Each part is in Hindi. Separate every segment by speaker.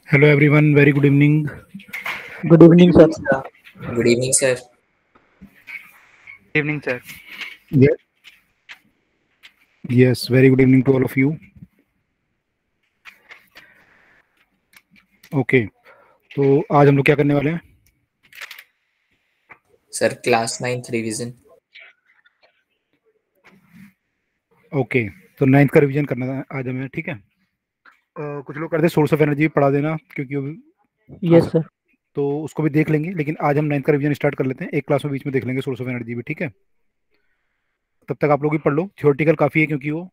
Speaker 1: Hello everyone, very good evening.
Speaker 2: Good evening, sir.
Speaker 3: Good evening, sir.
Speaker 4: Evening, sir.
Speaker 1: Yes, very good evening to all of you. Okay, तो आज हम लोग क्या करने वाले हैं?
Speaker 3: Sir, class 9th revision.
Speaker 1: Okay, तो 9th का रिवीजन करना है आज हमें, ठीक है? कुछ लोग करते सोर्स ऑफ एनर्जी पढ़ा देना, क्योंकि
Speaker 2: यस सर।
Speaker 1: तो उसको भी देख लेंगे, लेकिन आज हम 9th का रिवीजन स्टार्ट कर लेते हैं। एक क्लास में बीच में देख लेंगे सोर्स ऑफ एनर्जी भी, ठीक है? तब तक आप लोग भी पढ़ लो। थ्योरेटिकल काफ़ी है, क्योंकि वो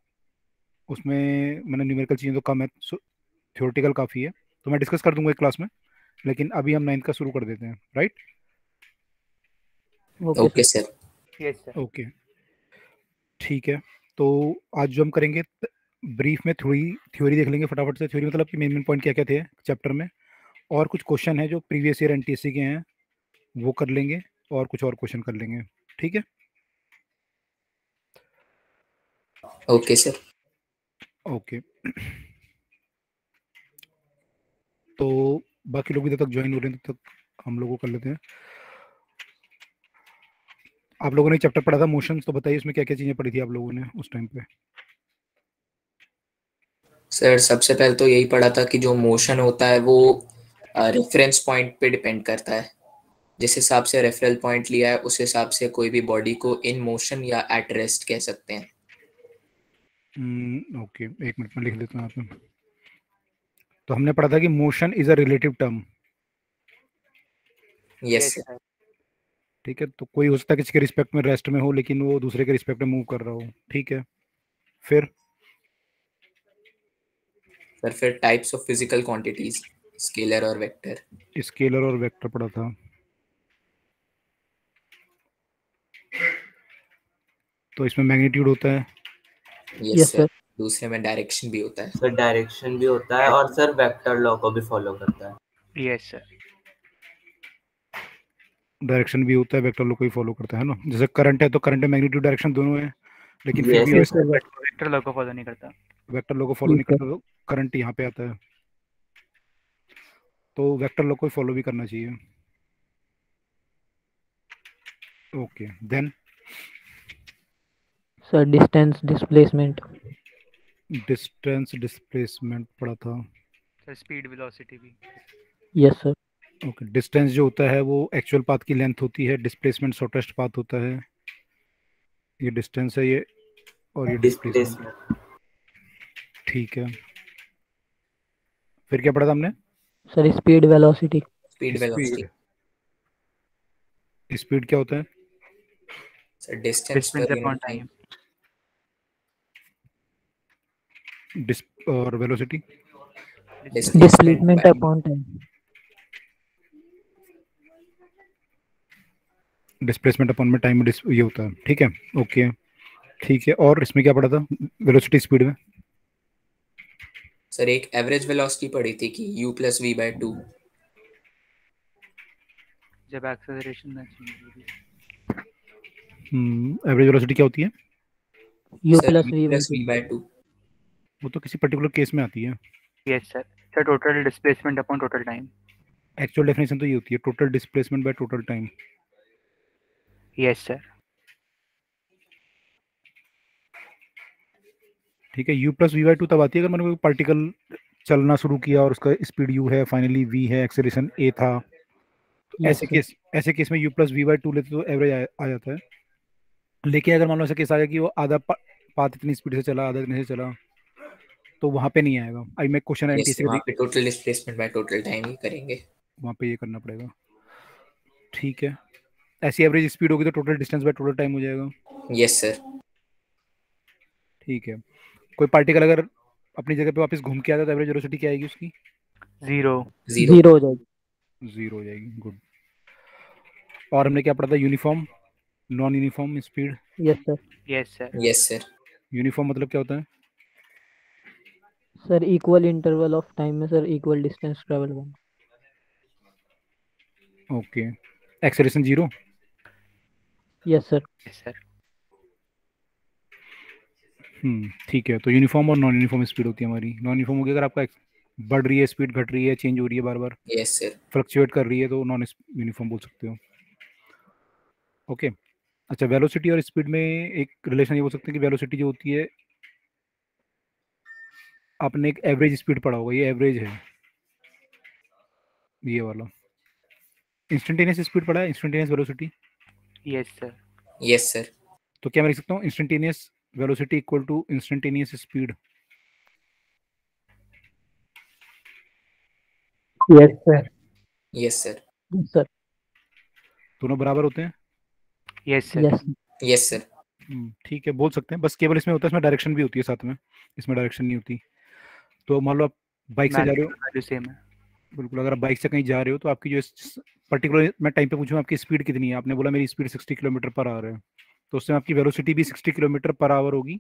Speaker 1: उसमें मैंने न्यूमेरिकल चीज़ें तो कम है, थ्योरेटिकल काफ़ी है, तो मैं डिस्कस कर दूंगा एक क्लास में, लेकिन अभी हम 9th का शुरू कर देते हैं, right?
Speaker 3: Okay sir.
Speaker 4: Yes sir.
Speaker 1: Okay, ठीक है। तो आज जो हम करेंगे, ब्रीफ में थ्योरी देख लेंगे फटाफट से। थ्योरी मतलब कि मेन पॉइंट क्या क्या थे चैप्टर में, और कुछ क्वेश्चन है जो प्रीवियस ईयर एनटीएससी के हैं वो कर लेंगे, और कुछ और क्वेश्चन कर लेंगे, ठीक है?
Speaker 3: Okay sir.
Speaker 1: ओके, तो बाकी लोग भी जब तक ज्वाइन हो रहे हैं तब तक हम लोगों कर लेते हैं। आप लोगों ने चैप्टर पढ़ा था मोशन, तो बताइए उसमें क्या क्या चीज़ें पढ़ी थी आप लोगों ने उस टाइम पे?
Speaker 3: सर सबसे पहले तो यही पढ़ा था कि जो मोशन होता है वो रेफरेंस पॉइंट पे डिपेंड करता है। जिस हिसाब से रेफरल पॉइंट लिया है उस हिसाब से कोई भी बॉडी को इन मोशन या एट रेस्ट कह सकते हैं।
Speaker 1: ओके, एक मिनट में लिख लेता हूँ आप। तो हमने पढ़ा था कि motion is a relative term.
Speaker 3: Yes sir.
Speaker 1: ठीक है, तो कोई हो सकता है किसी के रिस्पेक्ट में रेस्ट में हो, लेकिन वो दूसरे के रिस्पेक्ट में मूव कर रहा हो, ठीक है? फिर
Speaker 3: फिर types of physical quantities, scalar और वेक्टर।
Speaker 1: स्केलर और वेक्टर पढ़ा था। तो इसमें मैग्नीट्यूड होता है।
Speaker 3: Yes sir. दूसरे में डायरेक्शन भी होता है।
Speaker 5: सर डायरेक्शन भी होता है, और सर वेक्टर लॉ को भी फॉलो करता है।
Speaker 4: Yes sir.
Speaker 1: डायरेक्शन भी होता है, वेक्टर लॉ को ही फॉलो करता है ना। जैसे करंट है तो करंट में मैग्नीट्यूड डायरेक्शन दोनों है, लेकिन फिर
Speaker 5: Yes,
Speaker 1: भी
Speaker 5: sir.
Speaker 4: वेक्टर लॉ को फॉलो नहीं करता।
Speaker 1: वेक्टर लॉ को फॉलो नहीं करता, तो करंट यहाँ पे आता है, तो वेक्टर लॉ को फॉलो भी करना चाहिए। Okay, then
Speaker 2: sir distance displacement.
Speaker 1: Distance displacement पढ़ा था।
Speaker 4: सर स्पीड वेलोसिटी भी।
Speaker 2: Yes sir.
Speaker 1: ओके, डिस्टेंस जो होता है वो एक्चुअल पाथ की लेंथ होती है, डिस्प्लेसमेंट शॉर्टेस्ट पाथ होता है। ये डिस्टेंस है ये, और ये डिस्प्लेसमेंट, ठीक है। फिर क्या पढ़ा था हमने?
Speaker 2: Sir speed velocity.
Speaker 3: Speed velocity.
Speaker 1: Speed क्या होता है?
Speaker 3: सर डिस्टेंस पर
Speaker 4: अपॉन टाइम।
Speaker 1: और velocity?
Speaker 2: Displacement upon time.
Speaker 1: Displacement upon में टाइम ये होता है, ठीक है। ओके, ठीक है। और इसमें क्या पढ़ा था वेलोसिटी स्पीड में?
Speaker 3: सर एक एवरेज वेलोसिटी पढ़ी थी कि u प्लस वी बाय 2।
Speaker 4: जब एक्सेलरेशन में
Speaker 1: एवरेज वेलोसिटी क्या होती है?
Speaker 2: u
Speaker 3: sir
Speaker 2: plus
Speaker 3: v by 2।
Speaker 1: वो तो किसी पर्टिकुलर केस में आती है।
Speaker 4: Yes sir. Sir total displacement upon total time.
Speaker 1: Actual definition तो ये होती है, total displacement by total time.
Speaker 4: Yes sir.
Speaker 1: ठीक है, u प्लस वी बाई 2 तब आती है अगर मैंने कोई पार्टिकल चलना शुरू किया और उसका स्पीड u है, फाइनली v है, एक्सेलरेशन a था, तो ऐसे केस में u प्लस वी बाई 2 लेते तो एवरेज आ जाता है। लेकिन अगर मान लो ऐसा केस आ गया कि वो आधा पाथ इतनी स्पीड से चला, आधा इतने से चला, तो वहां पे नहीं आएगा। आई मैं क्वेश्चन एंटी
Speaker 3: वहाँ पे total displacement by total time ही करेंगे।
Speaker 1: वहां पे ये करना पड़ेगा, ठीक है। ऐसी एवरेज स्पीड होगी तो total distance by total time हो जाएगा।
Speaker 3: Yes sir.
Speaker 1: ठीक है, कोई पार्टिकल अगर अपनी जगह पे वापस घूम के आता है तो एवरेज वेलोसिटी क्या आएगी उसकी?
Speaker 4: जीरो
Speaker 2: हो जाएगी।
Speaker 1: जीरो हो जाएगी, गुड। और हमने क्या पढ़ा था? Uniform non uniform speed.
Speaker 2: Yes sir.
Speaker 4: Yes sir.
Speaker 3: Yes sir.
Speaker 1: Uniform मतलब क्या होता है?
Speaker 2: Sir equal interval of time में सर इक्वल डिस्टेंस ट्रेवल करना।
Speaker 1: Okay, acceleration zero.
Speaker 2: Yes sir.
Speaker 4: Yes sir.
Speaker 1: ठीक है, तो यूनिफॉर्म और नॉन यूनिफॉर्म स्पीड होती है हमारी। नॉन यूनिफॉर्म होगी अगर आपका बढ़ रही है स्पीड, घट रही है, चेंज हो रही है बार बार,
Speaker 3: यस सर।
Speaker 1: फ्लक्चुएट कर रही है, तो नॉन यूनिफॉर्म बोल सकते हो। ओके। अच्छा, वेलोसिटी और स्पीड में एक रिलेशन ये बोल सकते हैं कि वेलोसिटी जो होती है, आपने एक एवरेज स्पीड पढ़ा होगा, ये एवरेज है, ये वाला। इंस्टेंटेनियस स्पीड पढ़ा है, instantaneous velocity?
Speaker 4: Yes sir.
Speaker 3: Yes sir.
Speaker 1: तो क्या मैं लिख सकता हूँ instantaneous velocity equal to instantaneous speed?
Speaker 2: Yes sir.
Speaker 3: Yes sir.
Speaker 2: Yes sir.
Speaker 1: दोनों बराबर होते हैं?
Speaker 4: Yes sir.
Speaker 2: Yes
Speaker 3: yes sir.
Speaker 1: ठीक है, बोल सकते हैं। बस केवल इसमें होता है, इसमें डायरेक्शन भी होती है साथ में, इसमें डायरेक्शन नहीं होती। तो मान लो आप बाइक से जा रहे हो,
Speaker 4: वैल्यू सेम है।
Speaker 1: बिल्कुल, अगर आप बाइक से कहीं जा रहे हो तो आपकी जो पर्टिकुलर, मैं टाइम पे पूछूँ आपकी स्पीड कितनी है, आपने बोला मेरी स्पीड 60 किलोमीटर पर आवर है, तो उससे आपकी वेलोसिटी भी 60 किलोमीटर पर आवर होगी।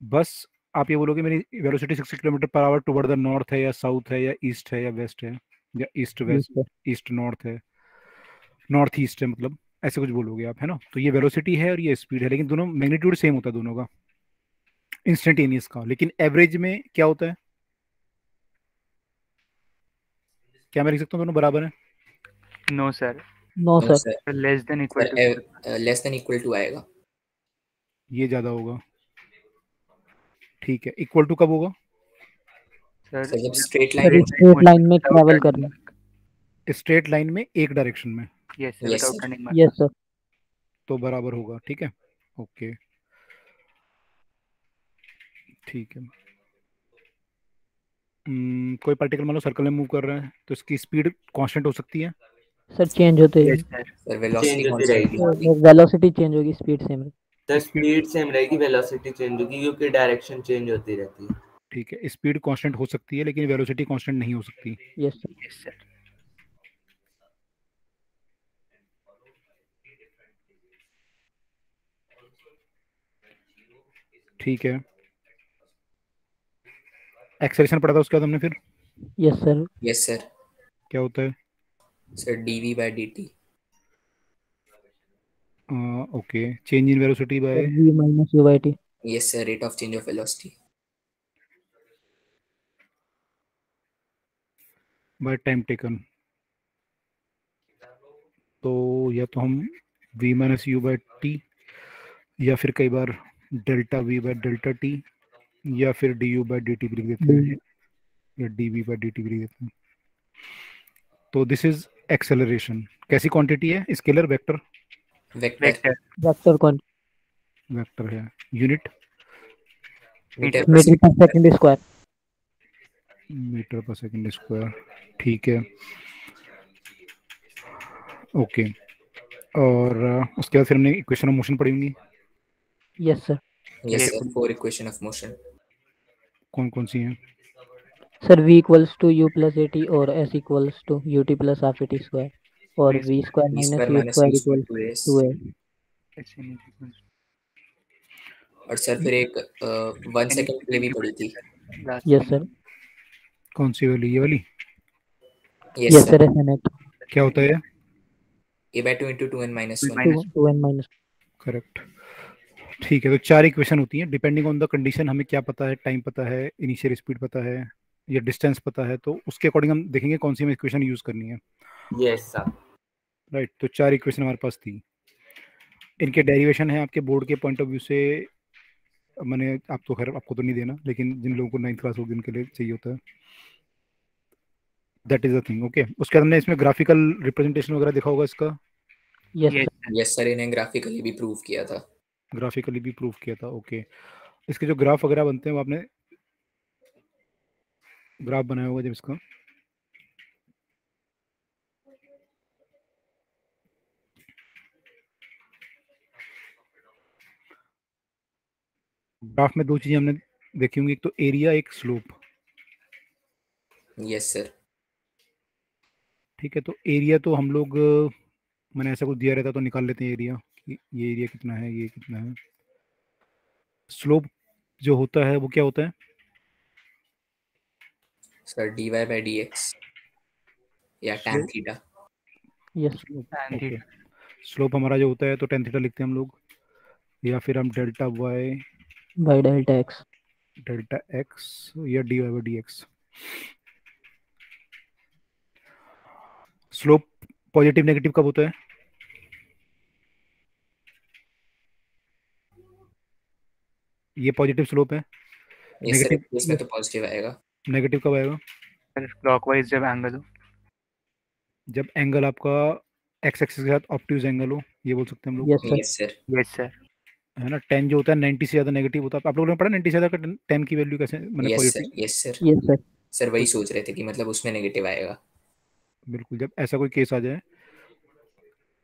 Speaker 1: बस आप ये बोलोगे मेरी velocity 60 kilometre per hour toward the north है या साउथ है या ईस्ट है या वेस्ट है या east west,
Speaker 2: sir.
Speaker 1: East north है, नॉर्थ ईस्ट है, मतलब ऐसे कुछ बोलोगे आप, है ना। तो ये वेलोसिटी है और ये स्पीड है, लेकिन दोनों मैग्नीट्यूड सेम होता है दोनों का, इंस्टेंटेनियस का। लेकिन एवरेज में क्या होता है? क्या मैं लिख सकता हूँ दोनों बराबर है?
Speaker 4: No sir.
Speaker 2: No
Speaker 3: no
Speaker 2: sir.
Speaker 3: Sir.
Speaker 4: Less than equal to.
Speaker 3: Sir less than equal to आएगा।
Speaker 1: ये ज्यादा होगा। ठीक है, इक्वल टू कब होगा?
Speaker 3: सर
Speaker 4: सर
Speaker 3: जब straight
Speaker 2: sir
Speaker 3: line
Speaker 2: straight line में ट्रैवल करना।
Speaker 1: स्ट्रेट लाइन में एक डायरेक्शन में,
Speaker 4: yes sir,
Speaker 3: Yes,
Speaker 4: without
Speaker 3: sir.
Speaker 4: Turning
Speaker 2: yes sir.
Speaker 1: तो बराबर होगा। ठीक है, ओके, ठीक है। कोई पार्टिकल मान लो सर्कल में मूव कर रहा है, तो इसकी स्पीड कांस्टेंट हो सकती है?
Speaker 2: सर चेंज होते
Speaker 4: yes sir.
Speaker 3: Sir velocity
Speaker 5: change होती
Speaker 3: कांस्टेंट
Speaker 5: रहेगी।
Speaker 3: नहीं होगी।
Speaker 2: वेलोसिटी चेंज होगी, स्पीड सेम है।
Speaker 5: तो
Speaker 1: स्पीड,
Speaker 5: स्पीड सेम रहेगी, वेलोसिटी चेंज होगी क्योंकि डायरेक्शन चेंज होती रहती है।
Speaker 1: ठीक है, स्पीड कांस्टेंट हो सकती है लेकिन वेलोसिटी कांस्टेंट नहीं हो सकती।
Speaker 2: Yes sir.
Speaker 4: Yes sir.
Speaker 1: ठीक है, एक्सेलरेशन पढ़ा था उसके बाद हमने फिर?
Speaker 2: Yes sir.
Speaker 3: Yes sir.
Speaker 1: क्या होता है?
Speaker 3: Sir d v by d t.
Speaker 1: Okay, change in velocity by?
Speaker 2: Sir v minus u by t.
Speaker 3: Yes sir, rate of change of velocity
Speaker 1: by time taken. तो या तो हम v minus u by t, या फिर कई बार delta v by delta t, या फिर D you by d t भी लिख देते हैं, या d v by d t भी लिख देते हैं। तो दिस इज एक्सेलरेशन। कैसी क्वांटिटी है? Scalar, vector?
Speaker 3: Vector.
Speaker 4: Vector.
Speaker 2: Vector quantity.
Speaker 1: Vector है। Unit?
Speaker 3: Metre
Speaker 2: metre per second square.
Speaker 1: Metre per second square. ठीक है, ओके। और उसके बाद फिर हमने इक्वेशन ऑफ मोशन पढ़ी होंगी।
Speaker 2: Yes sir.
Speaker 3: Yes
Speaker 4: Yes.
Speaker 3: Sir, 4 equation of motion.
Speaker 1: कौन कौन सी हैं?
Speaker 2: Sir v equals to u plus a t और s equals to u t plus half a t square और
Speaker 4: V
Speaker 2: v square
Speaker 3: v
Speaker 2: minus
Speaker 3: square
Speaker 2: u
Speaker 3: minus
Speaker 2: square
Speaker 3: u
Speaker 2: equal
Speaker 3: square 2s।
Speaker 2: Two a.
Speaker 4: ऐसे नहीं लिखना।
Speaker 3: और सर फिर एक 1 सेकंड के लिए भी पड़ी थी।
Speaker 4: Last
Speaker 2: yes sir.
Speaker 1: कौन सी वाली? ये वाली?
Speaker 3: Yes
Speaker 2: yes
Speaker 3: sir.
Speaker 2: Sir S n th
Speaker 1: क्या होता है?
Speaker 3: a by 2 into 2n minus 1।
Speaker 2: Two n minus.
Speaker 1: Correct. ठीक है, तो 4 इक्वेशन होती हैं डिपेंडिंग ऑन द कंडीशन। हमें क्या पता है? टाइम पता है, इनिशियल स्पीड पता है, या डिस्टेंस पता है, तो उसके अकॉर्डिंग हम देखेंगे कौन सी हमें इक्वेशन यूज करनी है।
Speaker 5: Yes sir.
Speaker 1: राइट, तो 4 इक्वेशन हमारे पास थी। इनके डेरिवेशन है आपके बोर्ड के पॉइंट ऑफ व्यू से। मैंने आप तो खैर आपको तो नहीं देना, लेकिन जिन लोगों को 9th क्लास होगी उनके लिए चाहिए होता है। That is the thing. Okay, उसके बाद हमने इसमें ग्राफिकल रिप्रेजेंटेशन वगैरह देखा होगा इसका।
Speaker 2: Yes
Speaker 4: Yes.
Speaker 2: Sir.
Speaker 3: Yes sir, इन्हें ग्राफिकली भी प्रूव किया था।
Speaker 1: ग्राफिकली भी प्रूव किया था। ओके, इसके जो ग्राफ वगैरह बनते हैं वो आपने ग्राफ बनाया होगा जब इसका। ग्राफ में 2 चीजें हमने देखी होंगी, एक तो एरिया, एक स्लोप।
Speaker 3: Yes sir.
Speaker 1: ठीक है, तो एरिया तो हम लोग मैंने ऐसा कुछ दिया रहता तो निकाल लेते हैं एरिया कि ये एरिया कितना है, ये कितना है। स्लोप जो होता है वो क्या होता है?
Speaker 3: सर dy by dx या tan theta.
Speaker 2: Yes.
Speaker 4: Tan
Speaker 1: okay,
Speaker 4: theta.
Speaker 1: Slope हमारा जो होता है तो tan थीटा लिखते हैं हम लोग, या फिर हम delta y
Speaker 2: by delta x.
Speaker 1: Delta x या d y by d x. Slope positive negative कब होता है? ये पॉजिटिव स्लोप है।
Speaker 3: ये सर
Speaker 1: नेगेटिव
Speaker 3: इसमें तो पॉजिटिव आएगा।
Speaker 1: नेगेटिव कब आएगा?
Speaker 4: सर क्लॉकवाइज जब एंगल हो।
Speaker 1: जब एंगल आपका एक्स एक्सिस के साथ ऑब्ट्यूज एंगल हो, ये बोल सकते हैं हम लोग।
Speaker 2: Yes sir.
Speaker 3: Yes sir.
Speaker 4: Yes sir.
Speaker 1: है ना, 10 जो होता है 90 से ज्यादा नेगेटिव होता है। आप लोगों ने पढ़ा 90 से ज्यादा का 10 की वैल्यू कैसे, मैंने
Speaker 3: yes
Speaker 1: positive.
Speaker 3: Sir. Yes sir.
Speaker 2: Yes sir.
Speaker 3: Sir वही सोच रहे थे कि मतलब उसमें नेगेटिव आएगा।
Speaker 1: बिल्कुल, जब ऐसा कोई केस आ जाए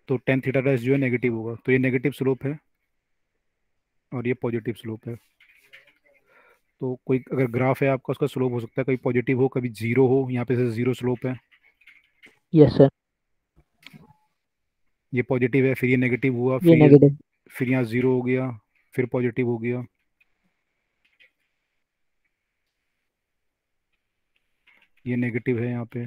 Speaker 1: तो टेन थीटा डैश जो है नेगेटिव होगा, तो ये नेगेटिव स्लोप है और ये पॉजिटिव स्लोप है। तो कोई अगर ग्राफ है आपका, उसका स्लोप हो सकता है कभी पॉजिटिव हो कभी जीरो हो। यहाँ पे से जीरो स्लोप है,
Speaker 2: यस सर।
Speaker 1: ये पॉजिटिव है, फिर ये नेगेटिव हुआ,
Speaker 2: ये नेगेटिव।
Speaker 1: फिर यहाँ जीरो हो गया, फिर पॉजिटिव हो गया, ये नेगेटिव है यहाँ पे।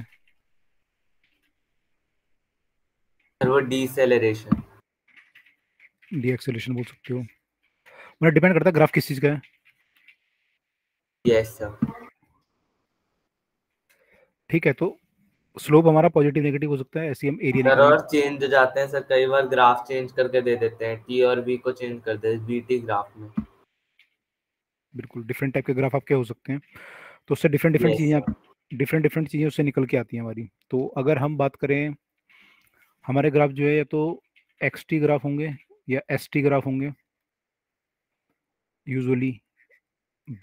Speaker 5: सर वो डीसेलेरेशन।
Speaker 1: डी एक्सेलेरेशन बोल सकते हो, मतलब डिपेंड करता है ग्राफ किस चीज़ का है।
Speaker 5: Yes sir.
Speaker 1: ठीक है, तो स्लोप हमारा पॉजिटिव नेगेटिव हो सकता है, ऐसे हम एरिया
Speaker 5: सर
Speaker 1: निकालेंगे।
Speaker 5: और चेंज हो जाते हैं सर, कई बार ग्राफ चेंज करके दे देते हैं, टी और बी को चेंज कर देते हैं बीटी ग्राफ में।
Speaker 1: बिल्कुल डिफरेंट टाइप के ग्राफ आपके हो सकते हैं, तो उससे डिफरेंट डिफरेंट
Speaker 5: यस
Speaker 1: चीज़ें
Speaker 5: सर।
Speaker 1: डिफरेंट चीज़ें उससे निकल के आती हैं हमारी। तो अगर हम बात करें, हमारे ग्राफ जो है या तो एक्स टी ग्राफ होंगे या एस टी ग्राफ होंगे। यूजुअली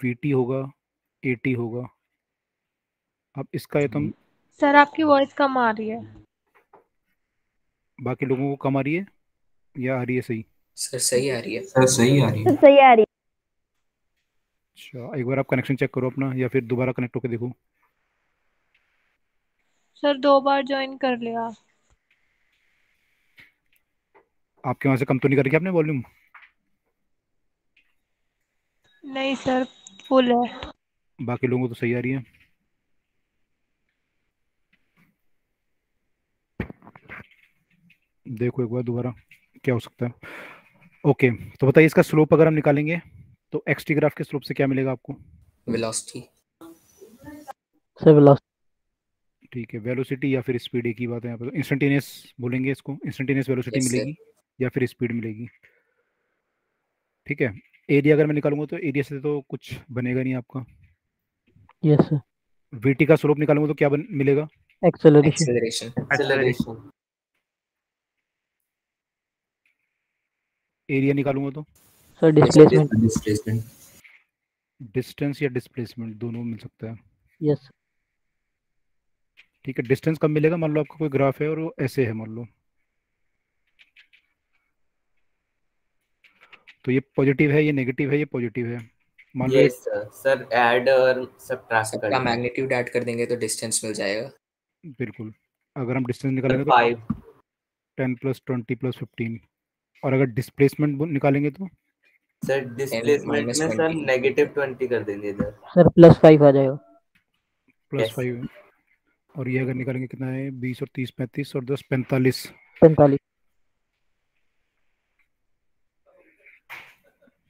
Speaker 1: वी टी होगा, ए टी होगा। अब इसका ये तुम
Speaker 6: सर आपकी वॉइस कम आ रही है।
Speaker 1: बाकी लोगों को कम आ रही है या आ रही है सही?
Speaker 3: सर सही आ रही है।
Speaker 7: सर सही आ रही है।
Speaker 6: सही आ रही
Speaker 1: अच्छा, एक बार आप कनेक्शन चेक करो अपना, या फिर दोबारा कनेक्ट होकर देखो।
Speaker 6: सर 2 बार ज्वाइन कर लिया।
Speaker 1: आपके वहाँ से कम तो नहीं कर रखी आपने वॉल्यूम?
Speaker 6: नहीं सर फुल है।
Speaker 1: बाकी लोगों को तो सही आ रही है। देखो एक बार दोबारा क्या हो सकता है। ओके, तो बताइए इसका स्लोप अगर हम निकालेंगे तो एक्स टी ग्राफ के स्लोप से क्या मिलेगा आपको?
Speaker 3: वेलोसिटी।
Speaker 2: Sir velocity.
Speaker 1: ठीक है, वेलोसिटी या फिर स्पीड एक ही बात है यहाँ पे। तो इंस्टेंटेनियस बोलेंगे इसको, इंस्टेंटेनियस वेलोसिटी
Speaker 3: यस सर।
Speaker 1: मिलेगी या फिर स्पीड मिलेगी। ठीक है, एरिया अगर मैं निकालूंगा तो एरिया से तो कुछ बनेगा नहीं आपका।
Speaker 2: Yes sir.
Speaker 1: वीटी का स्लोप निकालूंगा तो क्या मिलेगा?
Speaker 2: एक्सेलरेशन।
Speaker 3: एक्सेलरेशन।
Speaker 5: एक्सेलरेशन।
Speaker 1: एरिया निकालूंगा तो
Speaker 2: सर डिस्प्लेसमेंट।
Speaker 7: डिस्प्लेसमेंट।
Speaker 1: डिस्टेंस या डिस्प्लेसमेंट दोनों मिल सकता है।
Speaker 2: यस।
Speaker 1: ठीक है, डिस्टेंस कब मिलेगा? मान लो आपका कोई ग्राफ है और वो ऐसे है मान लो, तो ये पॉजिटिव है, ये नेगेटिव है, ये पॉजिटिव है। मान लो
Speaker 5: यस सर। सर ऐड और सब्ट्रैक्ट कर
Speaker 3: सबका
Speaker 5: देंगे।
Speaker 3: मैग्नीट्यूड ऐड कर देंगे तो डिस्टेंस मिल जाएगा।
Speaker 1: बिल्कुल, अगर हम डिस्टेंस
Speaker 5: सर
Speaker 1: निकालेंगे तो
Speaker 5: 5।
Speaker 1: 10 प्लस 20 प्लस 15। और अगर डिस्प्लेसमेंट निकालेंगे तो
Speaker 5: सर डिस्प्लेसमेंट में सर
Speaker 3: -20।
Speaker 5: -20 कर देंगे इधर।
Speaker 2: सर +5 आ जाएगा।
Speaker 1: Plus
Speaker 5: Yes.
Speaker 1: 5। और ये अगर निकालेंगे कितना है? 20 और 30 35 और 10 45।
Speaker 2: 45।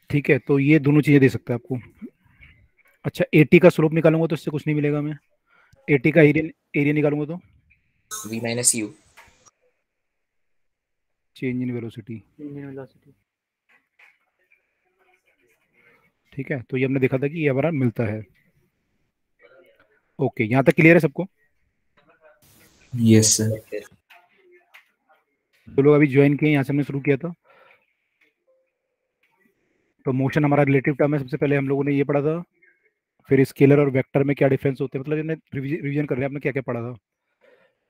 Speaker 1: ठीक है, तो ये दोनों चीज़ें दे सकता है आपको। अच्छा, 80 का स्लोप निकालूंगा तो इससे कुछ नहीं मिलेगा। मैं 80 का एरिया निकालूंगा तो
Speaker 3: v minus you.
Speaker 1: Change in velocity.
Speaker 4: Velocity.
Speaker 1: ठीक है, तो ये हमने देखा था कि ये हमारा मिलता है। ओके, यहाँ तक क्लियर है सबको?
Speaker 7: Yes sir.
Speaker 1: तो लोग अभी ज्वाइन किए, यहाँ से हमने शुरू किया था। तो मोशन हमारा रिलेटिव टर्म है। सबसे पहले हम लोगों ने ये पढ़ा था, फिर स्केलर और वेक्टर में क्या डिफरेंस होते हैं, मतलब इन्हें रिवीजन कर रहे हैं आपने क्या क्या पढ़ा था।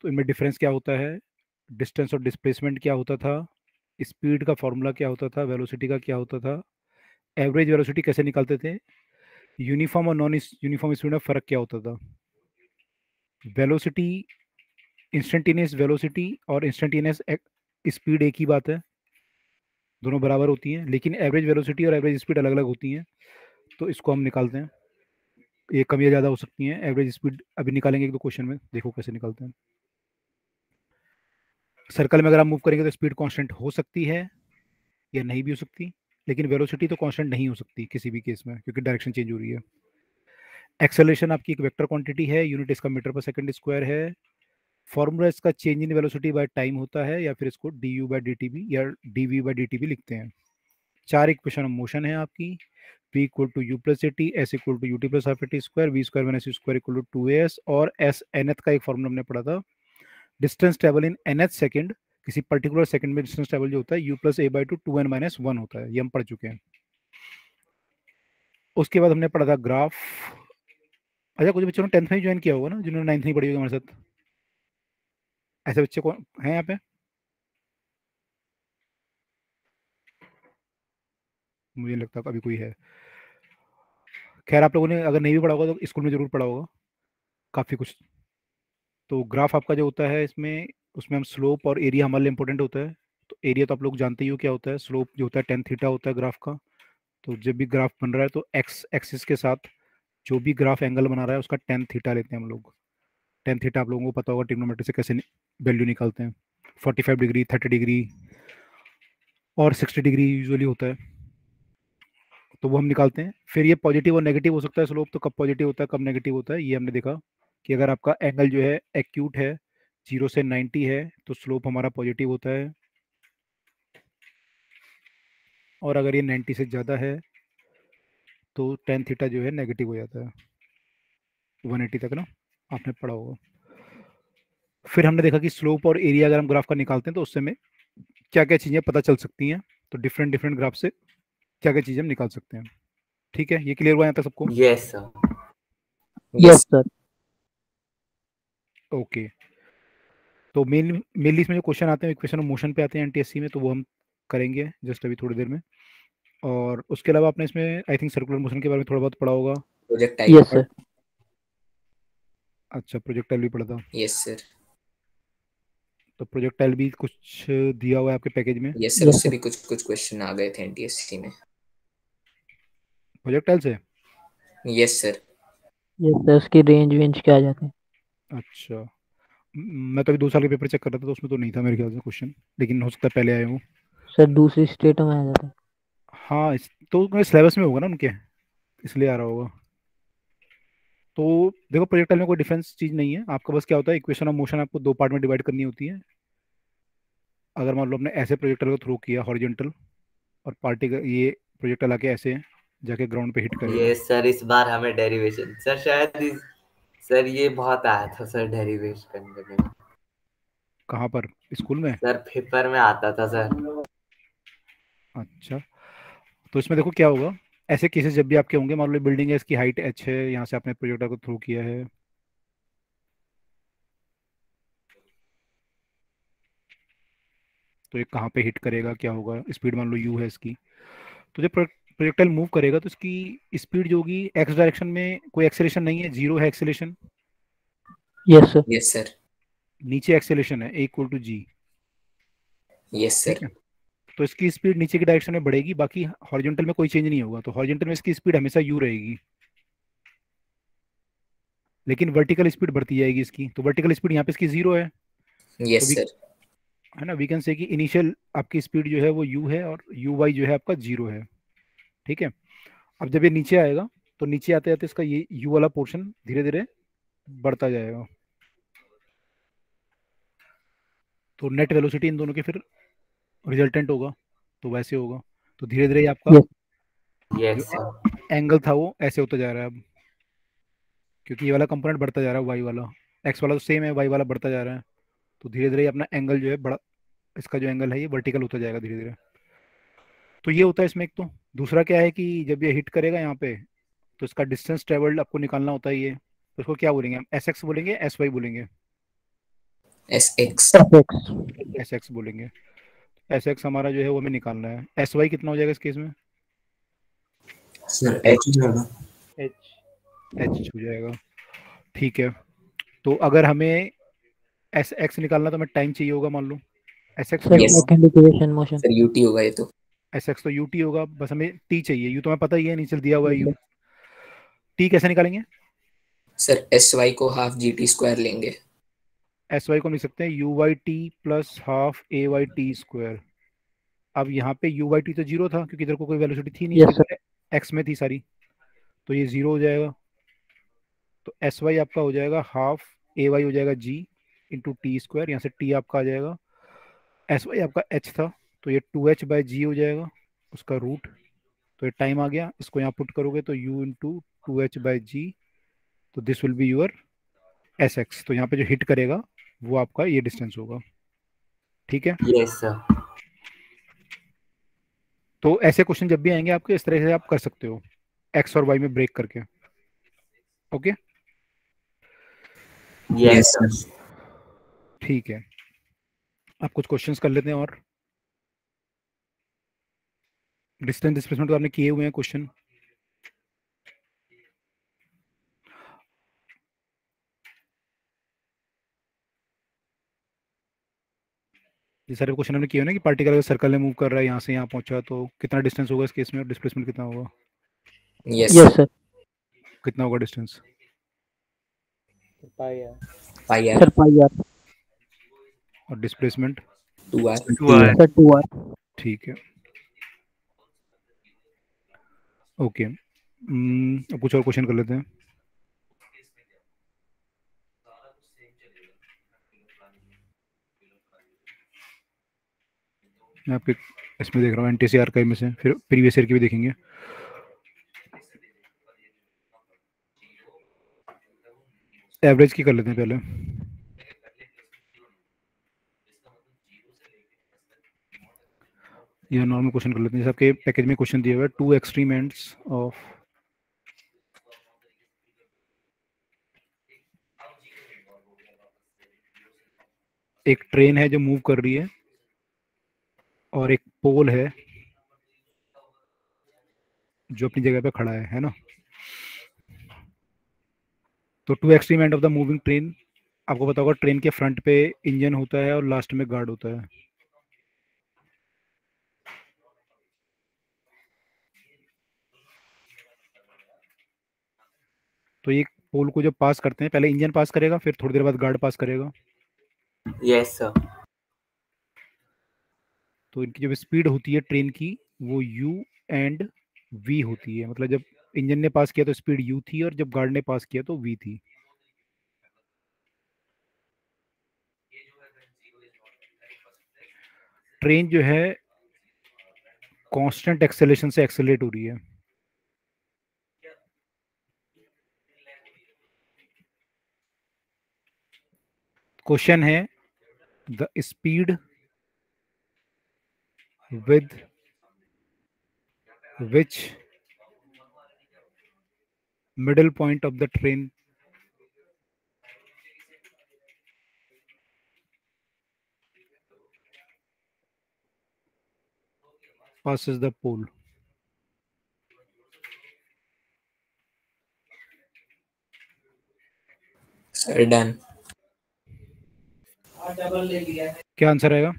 Speaker 1: तो इनमें डिफरेंस क्या होता है, डिस्टेंस और डिस्प्लेसमेंट क्या होता था, स्पीड का फॉर्मूला क्या होता था, वेलोसिटी का क्या होता था, एवरेज वेलोसिटी कैसे निकालते थे, यूनिफॉर्म और नॉन यूनिफॉर्म स्पीड में फ़र्क क्या होता था, वेलोसिटी, इंस्टेंटेनियस वेलोसिटी और इंस्टेंटेनियस स्पीड एक ही बात है, दोनों बराबर होती हैं, लेकिन एवरेज वेलोसिटी और एवरेज स्पीड अलग अलग होती हैं। तो इसको हम निकालते हैं, ये कम या ज़्यादा हो सकती हैं। एवरेज स्पीड अभी निकालेंगे एक दो क्वेश्चन में, देखो कैसे निकालते हैं। सर्कल में अगर आप मूव करेंगे तो स्पीड कांस्टेंट हो सकती है या नहीं भी हो सकती, लेकिन वेलोसिटी तो कांस्टेंट नहीं हो सकती किसी भी केस में, क्योंकि डायरेक्शन चेंज हो रही है। एक्सेलरेशन आपकी एक वेक्टर क्वांटिटी है, यूनिट इसका मीटर पर सेकंड स्क्वायर है, फॉर्मूला इसका change in velocity by time होता है, या फिर इसको du बाय dt भी या dv बाय dt भी लिखते हैं। 4 इक्वेशन ऑफ मोशन है आपकी, p equal to u plus at, s equal to ut plus half at square, v square minus u square equal to 2as, और s nth का एक फॉर्मूला हमने पढ़ा था, distance travel in nth second, किसी पर्टिकुलर सेकंड में डिस्टेंस ट्रेवल जो होता है u plus a by two 2n minus 1 होता है, ये हम पढ़ चुके हैं। उसके बाद हमने पढ़ा था ग्राफ। अच्छा, कुछ बच्चों ने 10th में ज्वाइन किया होगा ना, जिन्होंने 9th नहीं पढ़ी होगी हमारे साथ, ऐसे बच्चे कौन हैं यहाँ पे? मुझे नहीं लगता अभी कोई है। खैर, आप लोगों ने अगर नहीं भी पढ़ा होगा तो स्कूल में जरूर पढ़ा होगा काफ़ी कुछ। तो ग्राफ आपका जो होता है इसमें, उसमें हम स्लोप और एरिया हमारे लिए इंपॉर्टेंट होता है। तो एरिया तो आप लोग जानते ही हो क्या होता है, स्लोप जो होता है tan थीटा होता है ग्राफ का। तो जब भी ग्राफ बन रहा है तो एक्स एक्सिस के साथ जो भी ग्राफ एंगल बना रहा है उसका tan थीटा लेते हैं हम लोग। tan थीटा आप लोगों को पता होगा ट्रिग्नोमेट्री से कैसे वैल्यू निकालते हैं, 45 डिग्री, 30 डिग्री और 60 डिग्री यूजुअली होता है, तो वो हम निकालते हैं। फिर ये पॉजिटिव और नेगेटिव हो सकता है स्लोप, तो कब पॉजिटिव होता है कब नेगेटिव होता है ये हमने देखा कि अगर आपका एंगल जो है एक्यूट है 0 से 90 है तो स्लोप हमारा पॉजिटिव होता है, और अगर ये 90 से ज़्यादा है तो tan थीटा जो है नेगेटिव हो जाता है, 180 तक ना, आपने पढ़ा होगा। फिर हमने देखा कि स्लोप और एरिया अगर हम ग्राफ का निकालते हैं तो उससे हमें क्या क्या चीज़ें पता चल सकती हैं, तो डिफरेंट डिफरेंट ग्राफ से क्या क्या चीज़ें हम निकाल सकते हैं। ठीक है, ये क्लियर हुआ यहाँ तक सबको?
Speaker 5: Yes sir.
Speaker 2: Yes sir.
Speaker 1: Okay, तो मेनली इसमें जो क्वेश्चन आते हैं इक्वेशन ऑफ मोशन पे आते हैं एनटीएससी में, तो वो हम करेंगे जस्ट अभी थोड़ी देर में। और उसके अलावा आपने इसमें आई थिंक सर्कुलर मोशन के बारे में थोड़ा बहुत पढ़ा होगा।
Speaker 3: प्रोजेक्टाइल।
Speaker 2: Yes sir.
Speaker 1: अच्छा, प्रोजेक्टाइल भी पढ़ा था।
Speaker 3: Yes sir.
Speaker 1: तो प्रोजेक्टाइल भी कुछ दिया हुआ है आपके पैकेज में?
Speaker 3: यस सर, उससे भी कुछ कुछ क्वेश्चन आ गए थे एनटीएससी में
Speaker 1: प्रोजेक्टाइल से।
Speaker 3: Yes sir.
Speaker 2: यस सर, उसकी रेंज क्या आ जाते हैं? अच्छा,
Speaker 1: मैं तो अभी 2 साल के पेपर चेक कर रहा था तो उसमें तो नहीं था मेरे ख्याल से क्वेश्चन, लेकिन हो सकता है पहले आए हो।
Speaker 2: सर दूसरी स्टेटों में आ जाता है।
Speaker 1: हाँ, तो सिलेबस में होगा ना उनके, इसलिए आ रहा होगा। तो देखो, प्रोजेक्टाइल में कोई डिफरेंस चीज़ नहीं है, आपका बस क्या होता है इक्वेशन ऑफ मोशन आपको 2 पार्ट में डिवाइड करनी होती है। अगर मान लो आपने ऐसे प्रोजेक्टाइल को थ्रो किया हॉरिजॉन्टल, और पार्टिकल ये प्रोजेक्टाइल आके ऐसे जाके ग्राउंड पे हिट करेगा।
Speaker 5: ये सर इस बार हमें डेरिवेशन सर शायद सर ये बहुत आया था सर डेरिवेशन करने में।
Speaker 1: कहाँ पर, स्कूल में?
Speaker 5: सर पेपर में आता था सर।
Speaker 1: अच्छा, तो इसमें देखो क्या होगा, ऐसे केसेस जब भी आपके होंगे, मान लो बिल्डिंग है, इसकी हाइट h है, यहाँ से आपने प्रोजेक्टर को थ्रो किया है, तो ये कहाँ पे हिट करेगा, क्या होगा, स्पीड मान लो u है इसकी। तो जब प्रोजेक्टाइल मूव करेगा तो इसकी स्पीड जो होगी x डायरेक्शन में कोई एक्सेलेरेशन नहीं है, जीरो है acceleration.
Speaker 2: Yes sir.
Speaker 3: Yes sir.
Speaker 1: नीचे एक्सेलेरेशन है, a equal to g।
Speaker 3: Yes
Speaker 1: ठीक
Speaker 3: सर।
Speaker 1: है, तो इसकी स्पीड नीचे की डायरेक्शन में बढ़ेगी, बाकी हॉरिजॉन्टल में कोई चेंज नहीं होगा, तो हॉरिजॉन्टल में इसकी स्पीड हमेशा u रहेगी, लेकिन वर्टिकल स्पीड बढ़ती जाएगी इसकी। तो वर्टिकल स्पीड यहाँ पे इसकी 0 है, तो
Speaker 3: यस सर।
Speaker 1: है ना, वी कैन से कि इनिशियल आपकी स्पीड जो है वो u है और u y जो है आपका 0 है। ठीक है, अब जब ये नीचे आएगा तो नीचे आते आते इसका ये u वाला पोर्शन धीरे धीरे बढ़ता जाएगा, तो नेट वेलोसिटी इन दोनों के फिर रिजल्टेंट होगा, तो वैसे होगा। तो धीरे धीरे आपका
Speaker 5: यस
Speaker 1: जो
Speaker 5: सर।
Speaker 1: एंगल था वो ऐसे होता जा रहा है अब, क्योंकि ये वाला कंपोनेंट बढ़ता जा रहा है, वाई वाला, एक्स वाला तो सेम है, वाई वाला बढ़ता जा रहा है, तो धीरे धीरे अपना एंगल जो है बड़ा, इसका जो एंगल है ये वर्टिकल होता जाएगा धीरे धीरे। तो ये होता है इसमें एक। तो दूसरा क्या है कि जब ये हिट करेगा यहाँ पे तो इसका डिस्टेंस ट्रेवल्ड आपको निकालना होता है ये, तो इसको क्या बोलेंगे हम, एस एक्स बोलेंगे, एस वाई बोलेंगे?
Speaker 3: S x.
Speaker 1: एस एक्स बोलेंगे। एस एक्स हमारा जो है वो हमें निकालना है, एस वाई कितना हो जाएगा इस केस में?
Speaker 3: सर एच होगा।
Speaker 1: एच हो जाएगा। ठीक है, तो अगर हमें एस एक्स निकालना तो हमें टाइम चाहिए होगा, मान लो एस एक्स
Speaker 2: सर
Speaker 1: क्या
Speaker 3: Yes.
Speaker 1: होगा?
Speaker 2: Second equation motion.
Speaker 3: Sir UT होगा ये तो।
Speaker 1: एस एक्स तो यू टी होगा, बस हमें टी चाहिए, यू तो हमें पता ही है, नीचे दिया हुआ है यू। टी कैसे निकालेंगे?
Speaker 3: सर एस वाई को हाफ जी टी स्क्वायर लेंगे।
Speaker 1: एस वाई को लिख सकते हैं u y t plus half a y t square. अब यहाँ पे यू वाई टी तो 0 था क्योंकि इधर को कोई वेलोसिटी थी नहीं,
Speaker 2: यस सर।
Speaker 1: एक्स में थी सारी, तो ये 0 हो जाएगा। तो एस वाई आपका हो जाएगा हाफ ए वाई हो जाएगा जी इंटू टी स्क्वायर, यहाँ से टी आपका आ जाएगा, एस वाई आपका एच था तो ये 2h/g हो जाएगा उसका रूट, तो ये टाइम आ गया, इसको यहाँ पुट करोगे तो u इंटू 2h/g, तो this will be your S x, तो यहाँ पे जो हिट करेगा वो आपका ये डिस्टेंस होगा। ठीक है,
Speaker 5: यस सर।
Speaker 1: तो ऐसे क्वेश्चन जब भी आएंगे आपके इस तरह से आप कर सकते हो, एक्स और वाई में ब्रेक करके। Okay
Speaker 5: yes sir.
Speaker 1: ठीक है, आप कुछ क्वेश्चंस कर लेते हैं और डिस्टेंस डिस्प्लेसमेंट तो आपने किए हुए हैं क्वेश्चन। ये सारे क्वेश्चन हमने किए हैं ना कि पार्टिकल अगर सर्कल में मूव कर रहा है यहाँ से यहाँ पहुंचा तो कितना डिस्टेंस होगा इस केस में, और डिस्प्लेसमेंट कितना होगा,
Speaker 3: यस
Speaker 2: यस सर।
Speaker 1: कितना होगा distance,
Speaker 3: pi
Speaker 2: sir
Speaker 3: r
Speaker 2: pi r.
Speaker 1: और displacement
Speaker 3: 2r
Speaker 4: 2r
Speaker 2: sir 2r।
Speaker 1: ठीक है। ओके अब कुछ और क्वेश्चन कर लेते हैं। मैं आपके इसमें देख रहा हूँ एनटीसी आर्काइव में से, फिर प्रीवियस ईयर की भी देखेंगे। एवरेज की कर लेते हैं पहले। ये नॉर्मल क्वेश्चन कर लेते हैं, जैसे आपके पैकेज में क्वेश्चन दिया हुआ है, टू एक्सट्रीम एंड्स ऑफ एक ट्रेन है जो मूव कर रही है और एक पोल है जो अपनी जगह पे खड़ा है ना। तो to extreme end of the moving train, आपको पता होगा ट्रेन के फ्रंट पे इंजन होता है और लास्ट में गार्ड होता है। तो ये पोल को जब पास करते हैं, पहले इंजन पास करेगा, फिर थोड़ी देर बाद गार्ड पास करेगा।
Speaker 5: Yes sir.
Speaker 1: तो इनकी जब स्पीड होती है ट्रेन की वो u एंड v होती है, मतलब जब इंजन ने पास किया तो स्पीड u थी और जब गार्ड ने पास किया तो v थी। ट्रेन जो है कांस्टेंट एक्सेलरेशन से एक्सेलरेट हो रही है। क्वेश्चन है the speed with which middle point of the train passes the pole।
Speaker 3: Sir done.
Speaker 1: क्या आंसर आएगा?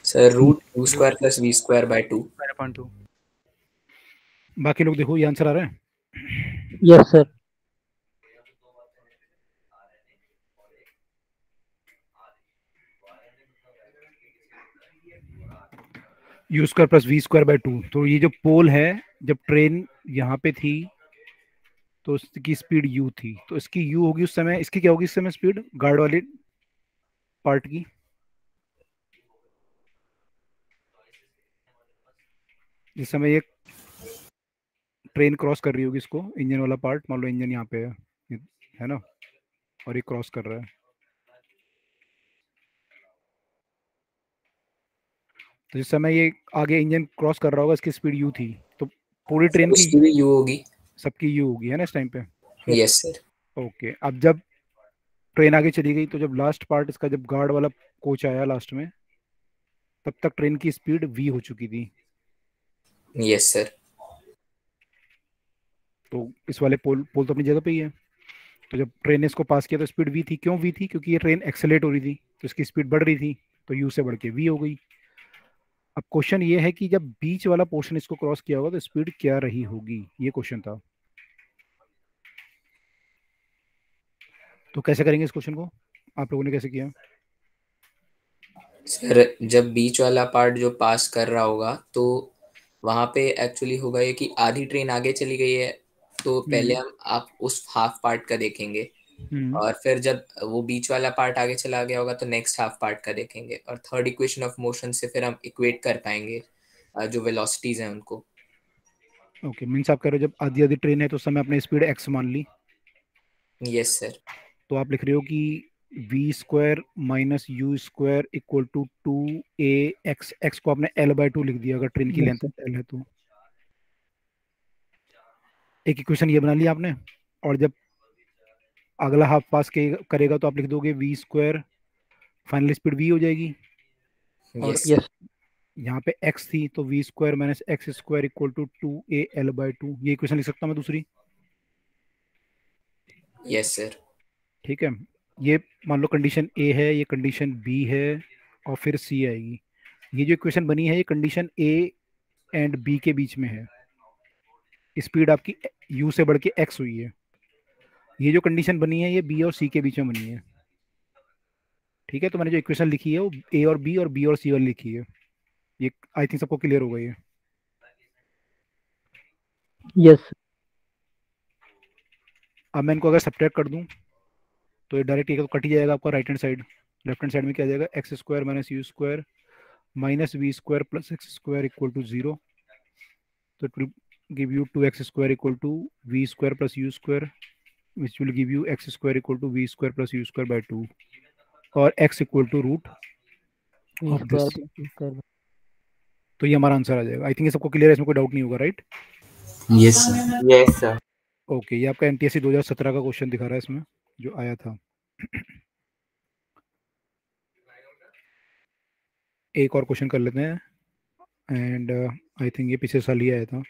Speaker 3: Sir root u square plus v square by 2।
Speaker 4: 5.2
Speaker 1: बाकी लोग देखो ये आंसर आ रहा है।
Speaker 2: Yes sir.
Speaker 1: u square plus v square by 2, तो ये जो पोल है जब ट्रेन यहाँ पे थी तो इसकी स्पीड u थी, तो इसकी u होगी उस समय, इसकी क्या होगी इस समय स्पीड गार्ड वाली पार्ट की? जिस समय ये ट्रेन क्रॉस कर रही होगी इसको, इंजन वाला पार्ट, मान लो इंजन यहाँ पे है ना, और ये क्रॉस कर रहा है, तो जिस समय ये आगे इंजन क्रॉस कर रहा होगा इसकी स्पीड u थी, तो पूरी ट्रेन की
Speaker 3: उसकी भी u होगी।
Speaker 1: सबकी u होगी है ना इस टाइम पे।
Speaker 3: Yes sir.
Speaker 1: ओके, अब जब ट्रेन आगे चली गई तो जब लास्ट पार्ट इसका, जब गार्ड वाला कोच आया लास्ट में, तब तक ट्रेन की स्पीड v हो चुकी थी।
Speaker 3: Yes sir.
Speaker 1: तो इस वाले पोल तो अपनी जगह पे ही है, तो जब ट्रेन ने इसको पास किया तो स्पीड v थी। क्यों v थी? क्योंकि ये ट्रेन एक्सेलेरेट हो रही थी तो इसकी स्पीड बढ़ रही थी, तो u से बढ़ के v हो गई। अब क्वेश्चन ये है कि जब बीच वाला पोर्शन इसको क्रॉस किया होगा तो स्पीड क्या रही होगी, ये क्वेश्चन था। तो कैसे करेंगे इस क्वेश्चन को, आप लोगों ने कैसे किया?
Speaker 3: सर जब बीच वाला पार्ट जो पास कर रहा होगा तो वहां पे एक्चुअली होगा ये कि आधी ट्रेन आगे चली गई है तो पहले हम आप उस हाफ पार्ट का देखेंगे और फिर जब वो बीच वाला पार्ट आगे चला गया होगा तो नेक्स्ट हाफ पार्ट का देखेंगे और थर्ड इक्वेशन ऑफ मोशन से फिर हम इक्वेट कर पाएंगे जो वेलोसिटीज हैं उनको।
Speaker 1: ओके, मीन्स आप कह रहे हो जब आधी आधी ट्रेन है तो उस समय आपने स्पीड x मान ली,
Speaker 3: यस सर।
Speaker 1: तो आप लिख रहे हो कि v square minus u square equal to 2a x, x को आपने l/2 लिख दिया अगर ट्रेन की
Speaker 2: Yes,
Speaker 1: लेंथ
Speaker 2: sir.
Speaker 1: l है तो। एक इक्वेशन ये बना लिया आपने, और जब अगला हाफ पास के करेगा तो आप लिख दोगे v square, final speed v हो जाएगी, और
Speaker 3: यस
Speaker 2: Yes.
Speaker 1: यहाँ पे x थी तो v square minus x square equal to 2a l/2, ये इक्वेशन लिख सकता हूँ मैं दूसरी।
Speaker 3: Yes sir.
Speaker 1: ठीक है, ये मान लो कंडीशन ए है, ये कंडीशन बी है, और फिर सी आएगी। ये जो इक्वेशन बनी है ये कंडीशन ए एंड बी के बीच में है, स्पीड आपकी u से बढ़ के x हुई है। ये जो कंडीशन बनी है ये बी और सी के बीच में बनी है। ठीक है, तो मैंने जो इक्वेशन लिखी है वो ए और बी और बी और सी वाली लिखी है। ये आई थिंक सबको क्लियर होगा ये।
Speaker 2: Yes.
Speaker 1: अब मैं इनको अगर सब्ट्रैक्ट कर दूं तो ये डायरेक्ट तो कट ही जाएगा आपका right hand side. Left hand side में क्या आ जाएगा, x square minus u square minus v square plus x square equal to 0। तो it will give you 2x square equal to v square plus u square which will give you x square equal to v square plus u square by 2 और x equal to root
Speaker 2: V
Speaker 1: of
Speaker 2: square
Speaker 1: this.
Speaker 2: plus U square.
Speaker 1: तो ये हमारा आंसर आ जाएगा। आई थिंक ये सबको क्लियर है, इसमें कोई डाउट नहीं होगा, right?
Speaker 7: Yes sir.
Speaker 5: Yes sir.
Speaker 1: Okay, ये आपका एमटीएससी 2017 का क्वेश्चन दिखा रहा है इसमें जो आया था। एक और क्वेश्चन कर लेते हैं, एंड आई थिंक ये पिछले साल ही आया था।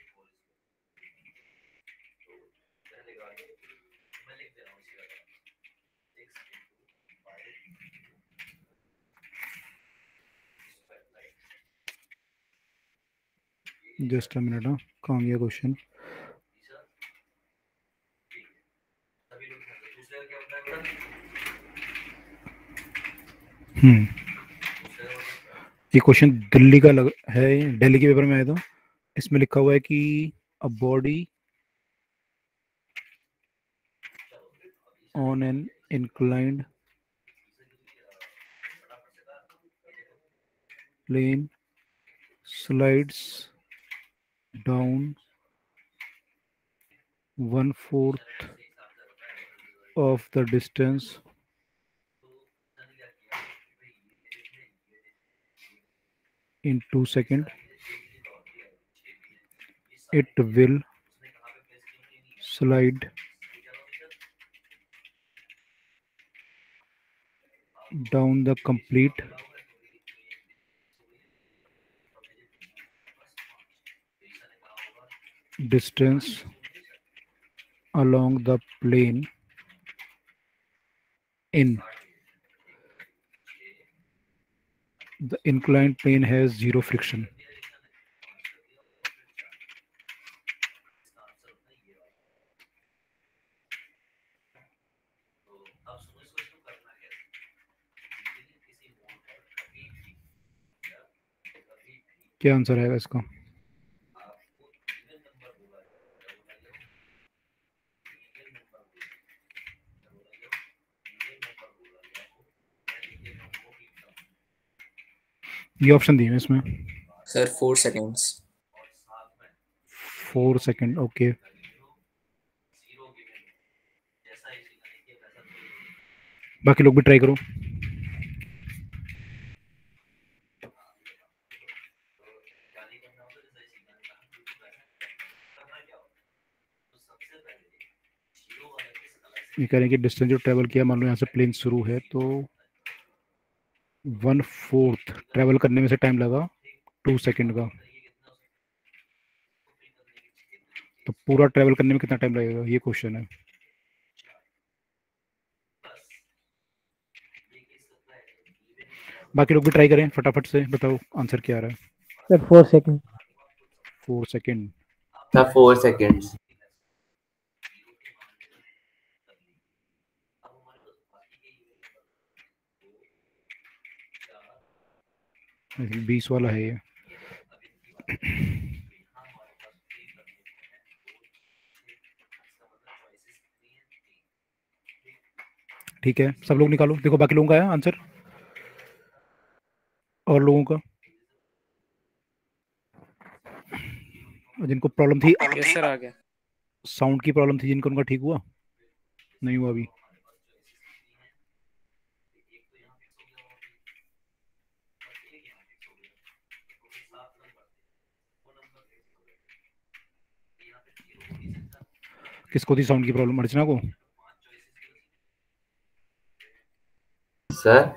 Speaker 1: जस्ट अ मिनट, हाँ कहाँ गया क्वेश्चन। ये क्वेश्चन दिल्ली का है, दिल्ली के पेपर में आया था। इसमें लिखा हुआ है कि a body on an inclined plane slides down 1/4 of the distance in 2 seconds. It will slide down the complete distance along the plane in the inclined plane has zero friction. क्या आंसर आएगा इसका? ये ऑप्शन दिए हैं इसमें
Speaker 3: सर 4 सेकेंड्स।
Speaker 1: 4 second, okay. बाकी लोग भी ट्राई करो। ये कह रहे हैं कि डिस्टेंस जो ट्रेवल किया, मान लो यहाँ से प्लेन शुरू है तो 1/4 ट्रेवल करने में से टाइम लगा 2 सेकेंड का, तो पूरा ट्रेवल करने में कितना टाइम लगेगा, ये क्वेश्चन है। बाकी लोग भी ट्राई करें, फटाफट से बताओ आंसर क्या आ रहा है।
Speaker 2: Sir, 4 seconds.
Speaker 1: 4 second,
Speaker 5: sir 4 seconds.
Speaker 1: 20 वाला है ये। ठीक है, सब लोग निकालो, देखो बाकी लोगों का है आंसर और लोगों का, जिनको प्रॉब्लम थी,
Speaker 8: यस सर आ गया।
Speaker 1: साउंड की प्रॉब्लम थी जिनको, उनका ठीक हुआ? नहीं हुआ अभी? किसको थी साउंड की प्रॉब्लम? अर्चना को?
Speaker 5: सर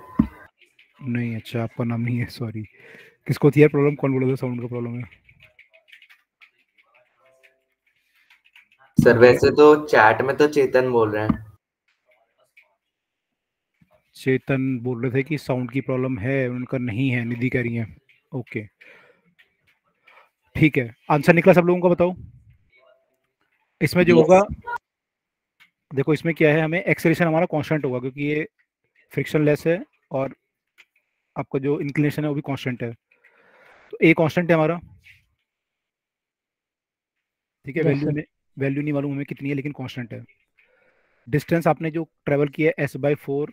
Speaker 1: नहीं, अच्छा आपका नाम नहीं है, सॉरी। किसको थी यार प्रॉब्लम? कौन बोला था साउंड का प्रॉब्लम है?
Speaker 5: सर वैसे तो चैट में तो चेतन बोल रहे हैं।
Speaker 1: चेतन बोल रहे थे कि साउंड की प्रॉब्लम है, उनका नहीं है, निधि कह रही है। ओके ठीक है, आंसर निकला सब लोगों का? बताओ इसमें जो होगा, देखो इसमें क्या है, हमें एक्सेलरेशन हमारा कांस्टेंट होगा क्योंकि ये फ्रिक्शनलेस है और आपका जो इंक्लिनेशन है वो भी कांस्टेंट है, तो ए कांस्टेंट है हमारा, ठीक है।
Speaker 2: Yes,
Speaker 1: value
Speaker 2: sir.
Speaker 1: में वैल्यू नहीं मालूम हमें कितनी है, लेकिन कांस्टेंट है। डिस्टेंस आपने जो ट्रेवल किया है s/4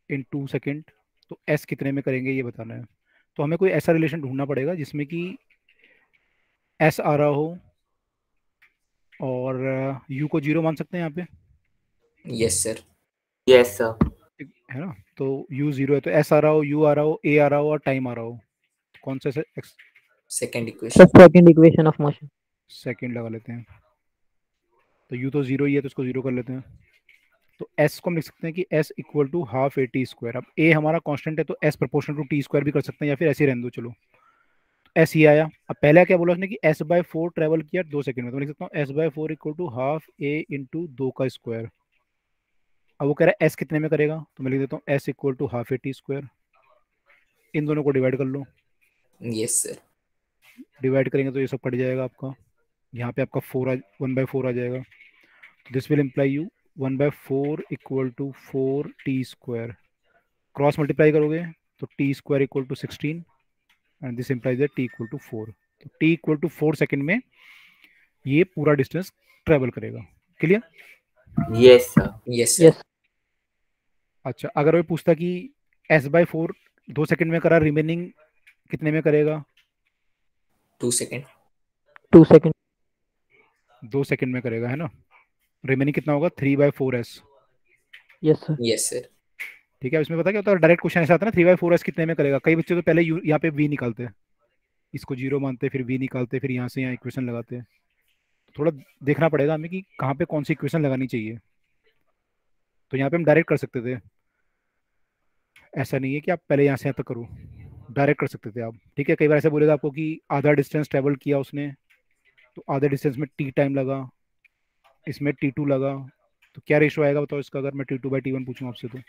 Speaker 1: इन 2 सेकेंड, तो s कितने में करेंगे ये बताना है। तो हमें कोई ऐसा रिलेशन ढूंढना पड़ेगा जिसमें कि s आ रहा हो और u को 0 मान सकते हैं यहाँ पे,
Speaker 3: यस सर।
Speaker 5: Yes sir.
Speaker 1: है ना? तो u 0 है, तो s आ रहा हो, u आ रहा हो, a आ रहा हो और टाइम आ रहा हो, कौन सा
Speaker 3: second
Speaker 2: The
Speaker 3: equation.
Speaker 2: second equation of motion.
Speaker 1: Second लगा लेते हैं। तो u तो 0 ही है, तो इसको 0 कर लेते हैं। तो s को हम लिख सकते हैं कि s equal to half a t square. अब a हमारा कांस्टेंट है तो s proportional to t square भी कर सकते हैं, या फिर ऐसे ही रहने दो, चलो। तो s ये आया। अब पहला क्या बोला उसने कि s/4 ट्रेवल किया 2 सेकंड में, तो मैं लिख सकता हूँ s/4 equal to half a into 2 का स्क्वायर। अब वो कह रहा है s कितने में करेगा, तो मैं लिख देता हूँ s equal to half a t square. इन दोनों को डिवाइड कर लो,
Speaker 3: यस सर।
Speaker 1: डिवाइड करेंगे तो ये सब कट जाएगा आपका, यहाँ पे आपका 1/4 आ जाएगा। This will imply you 1/4 equal to 4 t square. Cross multiply करोगे तो t square equal to 16 and this implies that t equal to 4। तो टी इक्वल टू 4 सेकेंड में ये पूरा डिस्टेंस ट्रेवल करेगा। Clear?
Speaker 5: Yes sir.
Speaker 3: Yes
Speaker 2: Yes.
Speaker 3: Sir.
Speaker 1: अच्छा, अगर वो पूछता कि s/4 2 सेकेंड में करा, रिमेनिंग कितने में करेगा?
Speaker 3: 2 सेकंड।
Speaker 2: 2 seconds.
Speaker 1: 2 सेकेंड में करेगा, है ना? रिमेनिंग कितना होगा? 3/4s।
Speaker 2: Yes, sir.
Speaker 3: Yes sir.
Speaker 1: ठीक है, इसमें पता क्या होता है, डायरेक्ट क्वेश्चन ऐसा आता है ना, 3/4s कितने में करेगा। कई बच्चे तो पहले यहाँ पे v निकालते हैं, इसको 0 मानते, फिर v निकालते, फिर यहाँ से यहाँ इक्वेशन लगाते हैं। थोड़ा देखना पड़ेगा हमें कि कहाँ पे कौन सी इक्वेशन लगानी चाहिए। तो यहाँ पे हम डायरेक्ट कर सकते थे, ऐसा नहीं है कि आप पहले यहाँ से यहाँ तक करो, डायरेक्ट कर सकते थे आप। ठीक है, कई बार ऐसा बोलेगा आपको कि आधा डिस्टेंस ट्रेवल किया उसने, तो आधे डिस्टेंस में t टाइम लगा, इसमें t2 लगा, तो क्या रेशो आएगा बताओ इसका, अगर मैं t2/t1 पूछूं आपसे तो?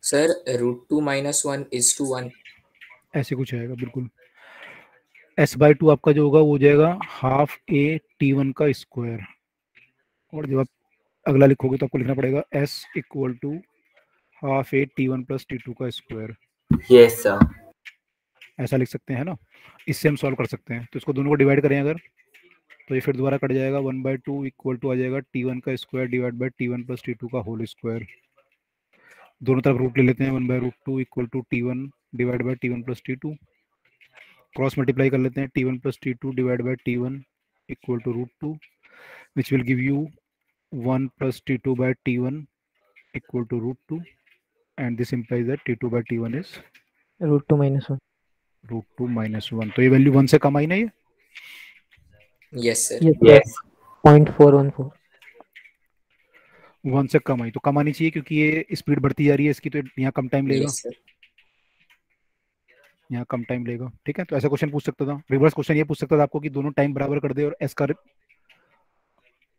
Speaker 3: सर √2 - 1 = 1।
Speaker 1: ऐसे कुछ आएगा बिल्कुल। s/2 आपका जो होगा वो हो जाएगा हाफ a t1 का स्क्वायर, और जब आप अगला लिखोगे तो आपको लिखना पड़ेगा s equal to half a t1 plus t2 का स्क्वायर।
Speaker 5: Yes sir.
Speaker 1: ऐसा लिख सकते हैं ना, इससे हम सॉल्व कर सकते हैं। तो इसको दोनों को डिवाइड करें अगर, तो ये फिर दोबारा कट जाएगा, 1/2 इक्वल टू आ जाएगा t1 का square divide by t1 plus t2 का होल स्क्वायर। दोनों तरफ रूट ले लेते हैं, 1/√2 equal to t1 divide by t1 plus t2। Cross multiply कर लेते हैं, t1 plus t2 divide by t1 equal to √2, which will give you 1 plus t2 by t1 equal to √2, and this implies that t2 by t1 is
Speaker 2: √2 - 1.
Speaker 1: √2 - 1। तो ये वैल्यू 1 से कम आई ना, ये
Speaker 3: yes sir.
Speaker 2: Yes, sir.
Speaker 5: Yes
Speaker 2: 0.414.
Speaker 1: 1 से कम आई, तो कम आनी चाहिए क्योंकि ये स्पीड बढ़ती जा रही है इसकी, तो यहाँ कम टाइम लेगा,
Speaker 3: यस सर।
Speaker 1: यहाँ कम टाइम लेगा। ठीक है, तो ऐसा क्वेश्चन पूछ सकता था। रिवर्स क्वेश्चन ये पूछ सकता था आपको कि दोनों टाइम बराबर कर दे और एस का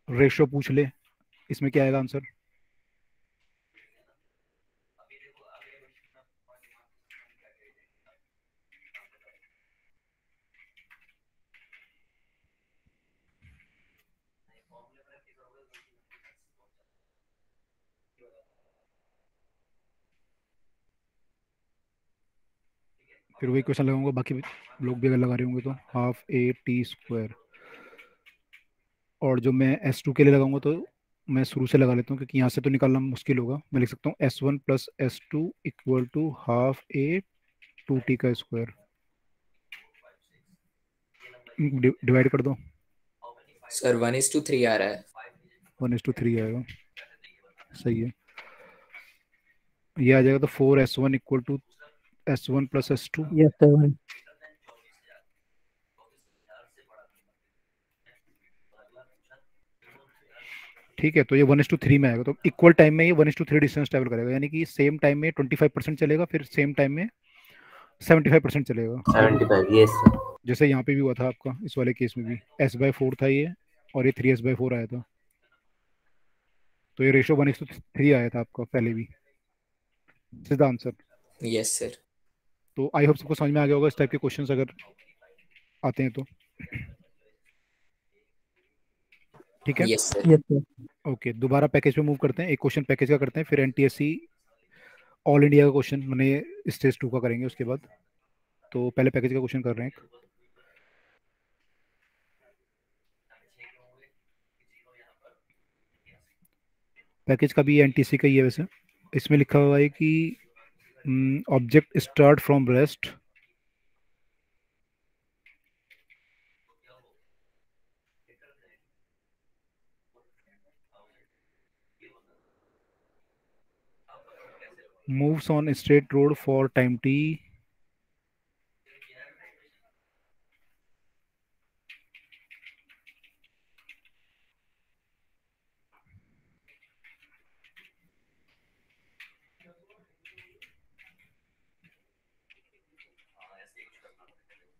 Speaker 1: रेशो पूछ ले, इसमें क्या आएगा आंसर? फिर वही क्वेश्चन लगाऊंगा, बाकी लोग भी अगर लगा रहे होंगे तो हाफ ए टी स्क्वायर। और जो मैं S2 के लिए लगाऊंगा तो मैं शुरू से लगा लेता हूँ, क्योंकि यहाँ से तो निकालना मुश्किल होगा। मैं लिख सकता हूँ S1 plus S2 equal to half a 2t का स्क्वायर। डिवाइड कर दो।
Speaker 3: सर 1:3 आ रहा है।
Speaker 1: 1:3 आएगा, सही है। ये आ जाएगा तो 4S1 equal to S1 plus S2।
Speaker 2: Yes sir 1।
Speaker 1: ठीक है, तो ये 1:3 में आएगा, तो इक्वल टाइम में ये 1:3 डिस्टेंस ट्रेवल करेगा, यानी कि सेम टाइम में 25% चलेगा, फिर सेम टाइम में 75% चलेगा।
Speaker 5: 75, यस सर।
Speaker 1: जैसे यहाँ पे भी हुआ था आपका, इस वाले केस में भी S/4 था ये, और ये 3S/4 आया था, तो ये रेशो 1:3 आया था आपका पहले भी। सीधा आंसर।
Speaker 3: Yes sir.
Speaker 1: तो आई होप सबको समझ में आ गया होगा इस टाइप के क्वेश्चंस अगर आते हैं तो। ठीक है,
Speaker 3: yes sir.
Speaker 2: Yes sir.
Speaker 1: Okay, दोबारा पैकेज पे मूव करते हैं, एक क्वेश्चन पैकेज का करते हैं, फिर NTSC ऑल इंडिया का क्वेश्चन मैंने स्टेज 2 का करेंगे उसके बाद। तो पहले पैकेज का क्वेश्चन कर रहे हैं एक। पैकेज का भी NTSC का ही है वैसे। इसमें लिखा हुआ है कि object start from rest moves on a straight road for time t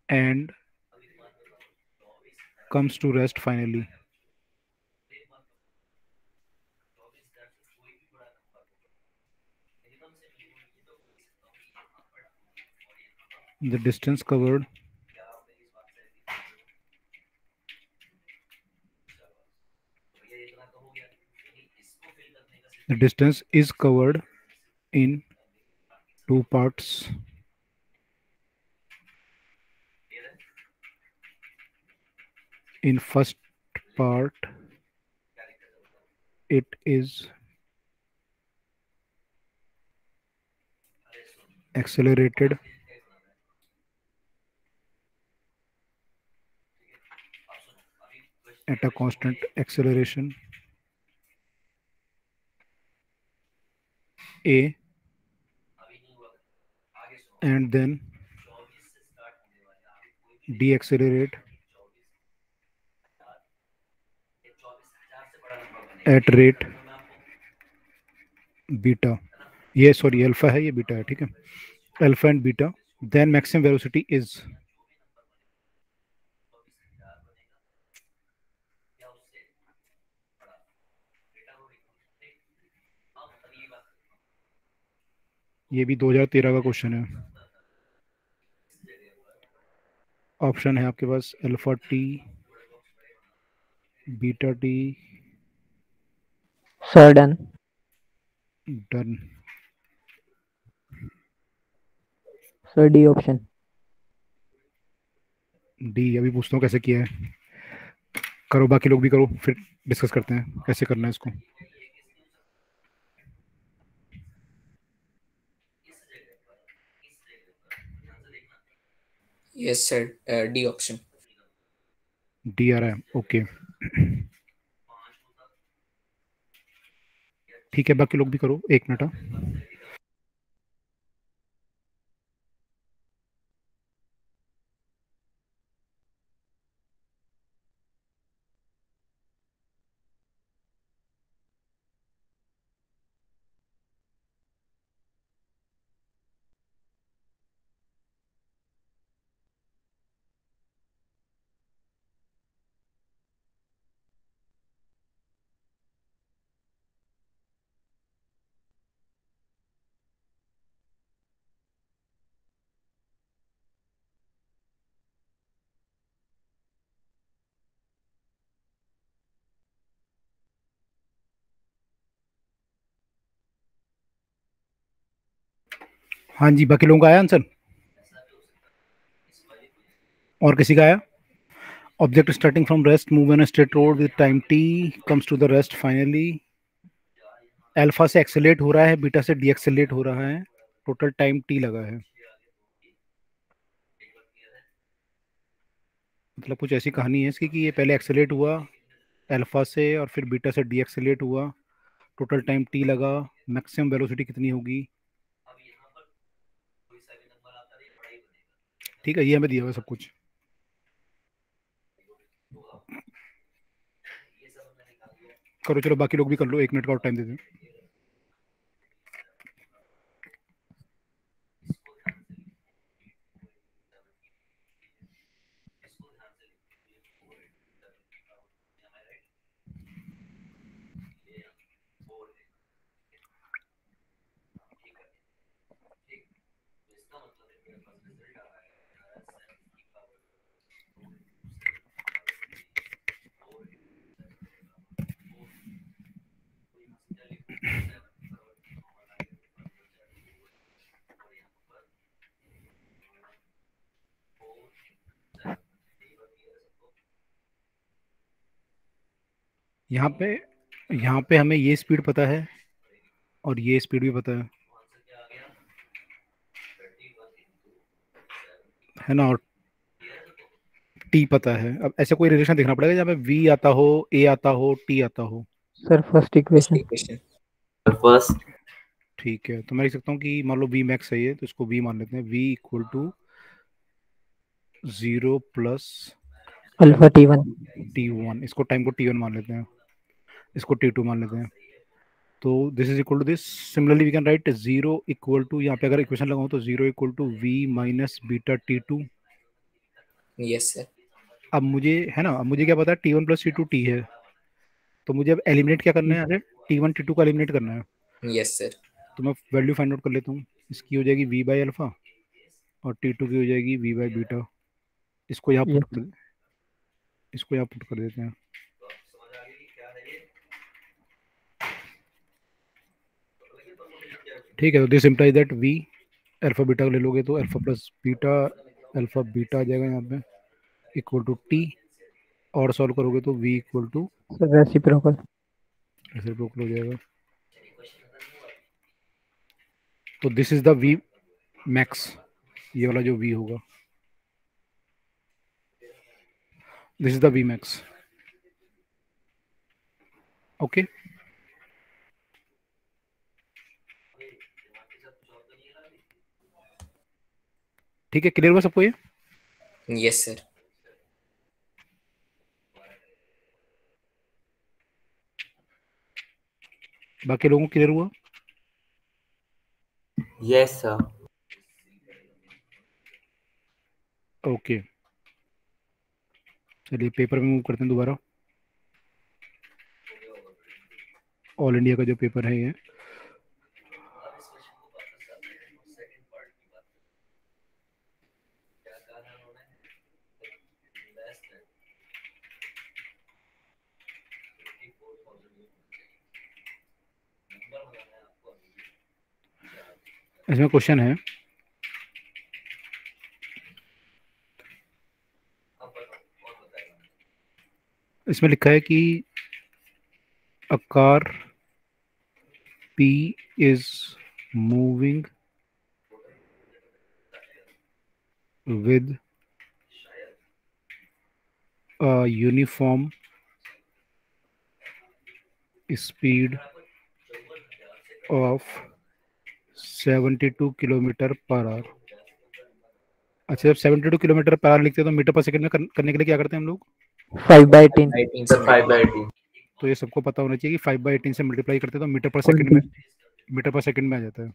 Speaker 1: and comes to rest finally. The distance covered is covered in two parts. In first part, it is accelerated at a constant acceleration a, and then deaccelerate at rate beta. ये सॉरी अल्फा है, ये बीटा है, ठीक है, alpha and beta. Then maximum velocity is, ये भी 2013 का क्वेश्चन है। ऑप्शन है आपके पास alpha t, beta t,
Speaker 2: sir done.
Speaker 1: Done.
Speaker 2: Sir d option.
Speaker 1: D अभी पूछता हूँ कैसे किया है, करो बाकी लोग भी करो, फिर डिस्कस करते हैं कैसे करना है इसको।
Speaker 3: Yes sir, d option.
Speaker 1: D आ रहा है, ओके। ठीक है, बाकी लोग भी करो, 1 मिनट। हाँ, हाँ जी, बाकी लोगों का आया आंसर? और किसी का आया? Object starting from rest move in a straight road with time t comes to the rest finally. Alpha से एक्सेलरेट हो रहा है, बीटा से डीएक्सेलरेट हो रहा है, टोटल टाइम t लगा है। मतलब कुछ ऐसी कहानी है इसकी कि ये पहले एक्सेलरेट हुआ अल्फा से और फिर बीटा से डीएक्सेलरेट हुआ, टोटल टाइम t लगा, मैक्सिमम वेलोसिटी कितनी होगी। ठीक है, ये हमें दिया हुआ है सब कुछ। करो चलो, बाकी लोग भी कर लो, 1 मिनट का और टाइम दे दें। यहाँ पे हमें ये स्पीड पता है और ये स्पीड भी पता है ना, और टी पता है। अब ऐसा कोई रिलेशन देखना पड़ेगा जहाँ पे वी आता हो, ए आता हो, टी आता हो।
Speaker 2: Sir first equation.
Speaker 3: Equation
Speaker 5: first.
Speaker 1: ठीक है, तो मैं लिख सकता हूँ कि मान लो वी मैक्स है ये, तो इसको वी मान लेते हैं। V equal to 0 plus
Speaker 2: alpha t1।
Speaker 1: t1, इसको टाइम को t1 मान लेते हैं, इसको t2 मान लेते हैं। तो this is equal to this. Similarly we can write 0 equal to, यहाँ पे अगर इक्वेशन लगाऊं तो 0 equal to v minus beta t2।
Speaker 3: Yes sir.
Speaker 1: अब मुझे है ना, अब मुझे क्या पता है, t1 प्लस t2 t है, तो मुझे अब एलिमिनेट क्या करना है, अरे t1 t2 को एलिमिनेट करना है।
Speaker 3: Yes sir.
Speaker 1: तो मैं वैल्यू फाइंड आउट कर लेता हूँ। इसकी हो जाएगी v बाई अल्फा और t2 की हो जाएगी v बाई बीटा। इसको यहाँ पुट कर, इसको यहाँ पुट कर देते हैं। ठीक है, तो this implies that v alpha beta ले लोगे तो alpha plus beta, alpha beta आ जाएगा यहाँ पे इक्वल टू t, और सॉल्व करोगे तो v equal to
Speaker 2: reciprocal.
Speaker 1: Reciprocal हो जाएगा। तो this is the v max, ये वाला जो v होगा, this is the v max. Okay, ठीक है, क्लियर हुआ सबको ये?
Speaker 3: Yes sir.
Speaker 1: बाकी लोगों को क्लियर हुआ?
Speaker 5: Yes sir.
Speaker 1: ओके, चलिए पेपर में मूव करते हैं दोबारा। ऑल इंडिया का जो पेपर है ये, इसमें क्वेश्चन है, इसमें लिखा है कि a car P is moving with a uniform speed of 72 kilometre per hour. अच्छा, जब 72 किलोमीटर पर आवर लिखते हैं तो मीटर पर सेकंड में करने के लिए क्या करते हैं हम लोग?
Speaker 2: 5/18।
Speaker 5: 5/18।
Speaker 1: तो ये सबको पता होना चाहिए कि 5/18 से मल्टीप्लाई करते हैं तो मीटर पर सेकंड में, मीटर पर सेकंड में आ जाता है।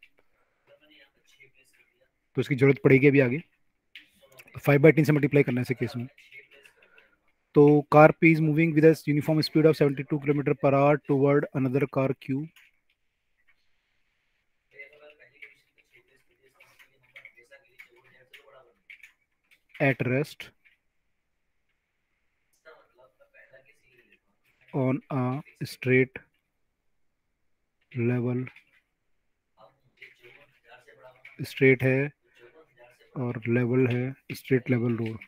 Speaker 1: तो इसकी जरूरत पड़ेगी अभी आगे। 5/18 से मल्टीप्लाई करना है ऐसे केस में। तो car P is moving with uniform speed of 72 kilometre per hour toward another car Q at rest on a straight level straight है और लेवल है, straight level road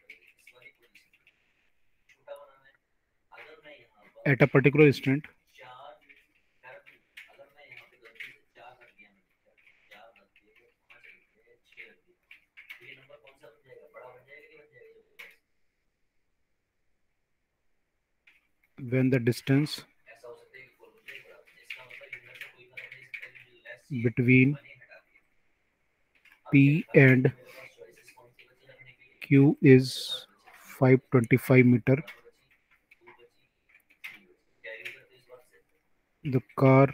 Speaker 1: at a particular instant when the distance between P and Q is 525 meter, the car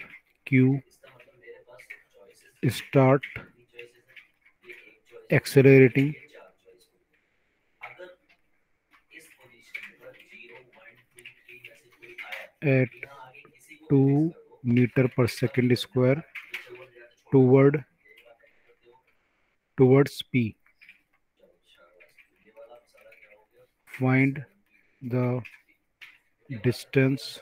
Speaker 1: Q start accelerating at 2 meter per second square towards P. Find the distance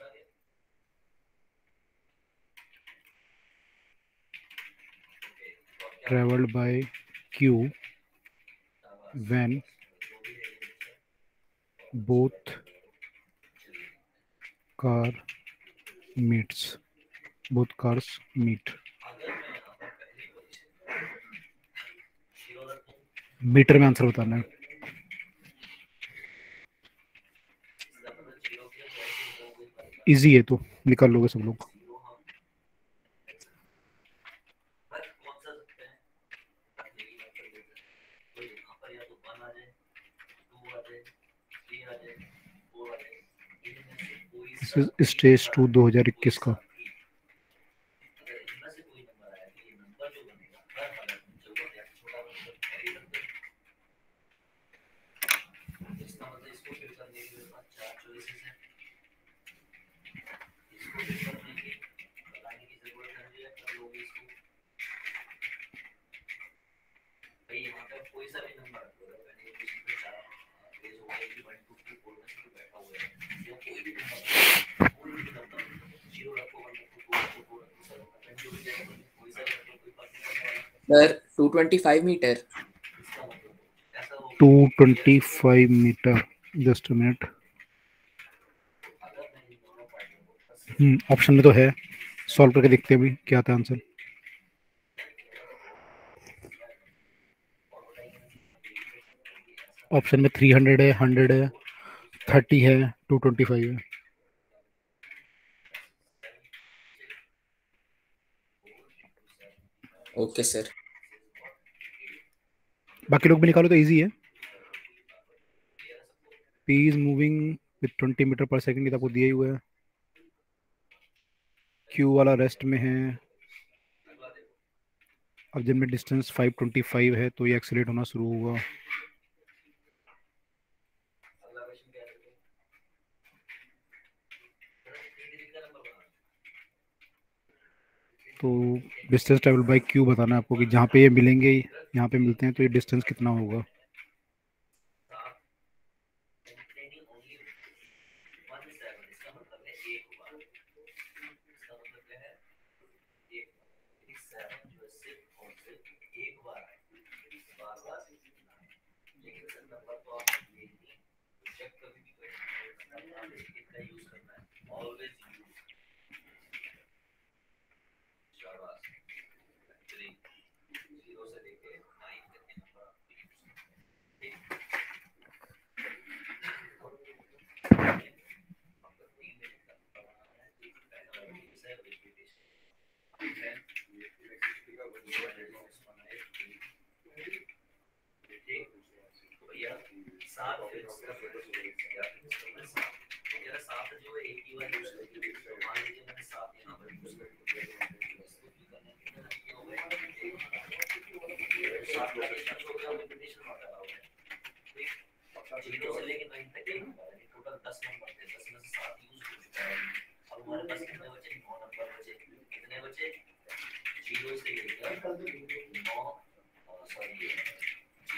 Speaker 1: traveled by Q when both cars meet. Metre में आंसर बताना है। इजी है तो निकाल लोगे सब लोग। स्टेज 2 2021 का।
Speaker 3: Sir 225 metre
Speaker 1: 225 metre. Just a minute. Option में तो है, सॉल्व करके देखते हैं अभी क्या आता है आंसर। ऑप्शन में 300 है, 100 है, 30 है, 225 है।
Speaker 3: Okay sir.
Speaker 1: बाकी लोग भी निकालो तो इजी है। P is moving with 20 metre per second, ये आपको दिया ही हुआ है। Q वाला रेस्ट में है। अब जब में डिस्टेंस 525 है तो ये एक्सीलरेट होना शुरू होगा। तो डिस्टेंस ट्रेवल बाय Q बताना है आपको कि जहाँ पे ये मिलेंगे, यहाँ पे मिलते हैं, तो ये डिस्टेंस कितना होगा।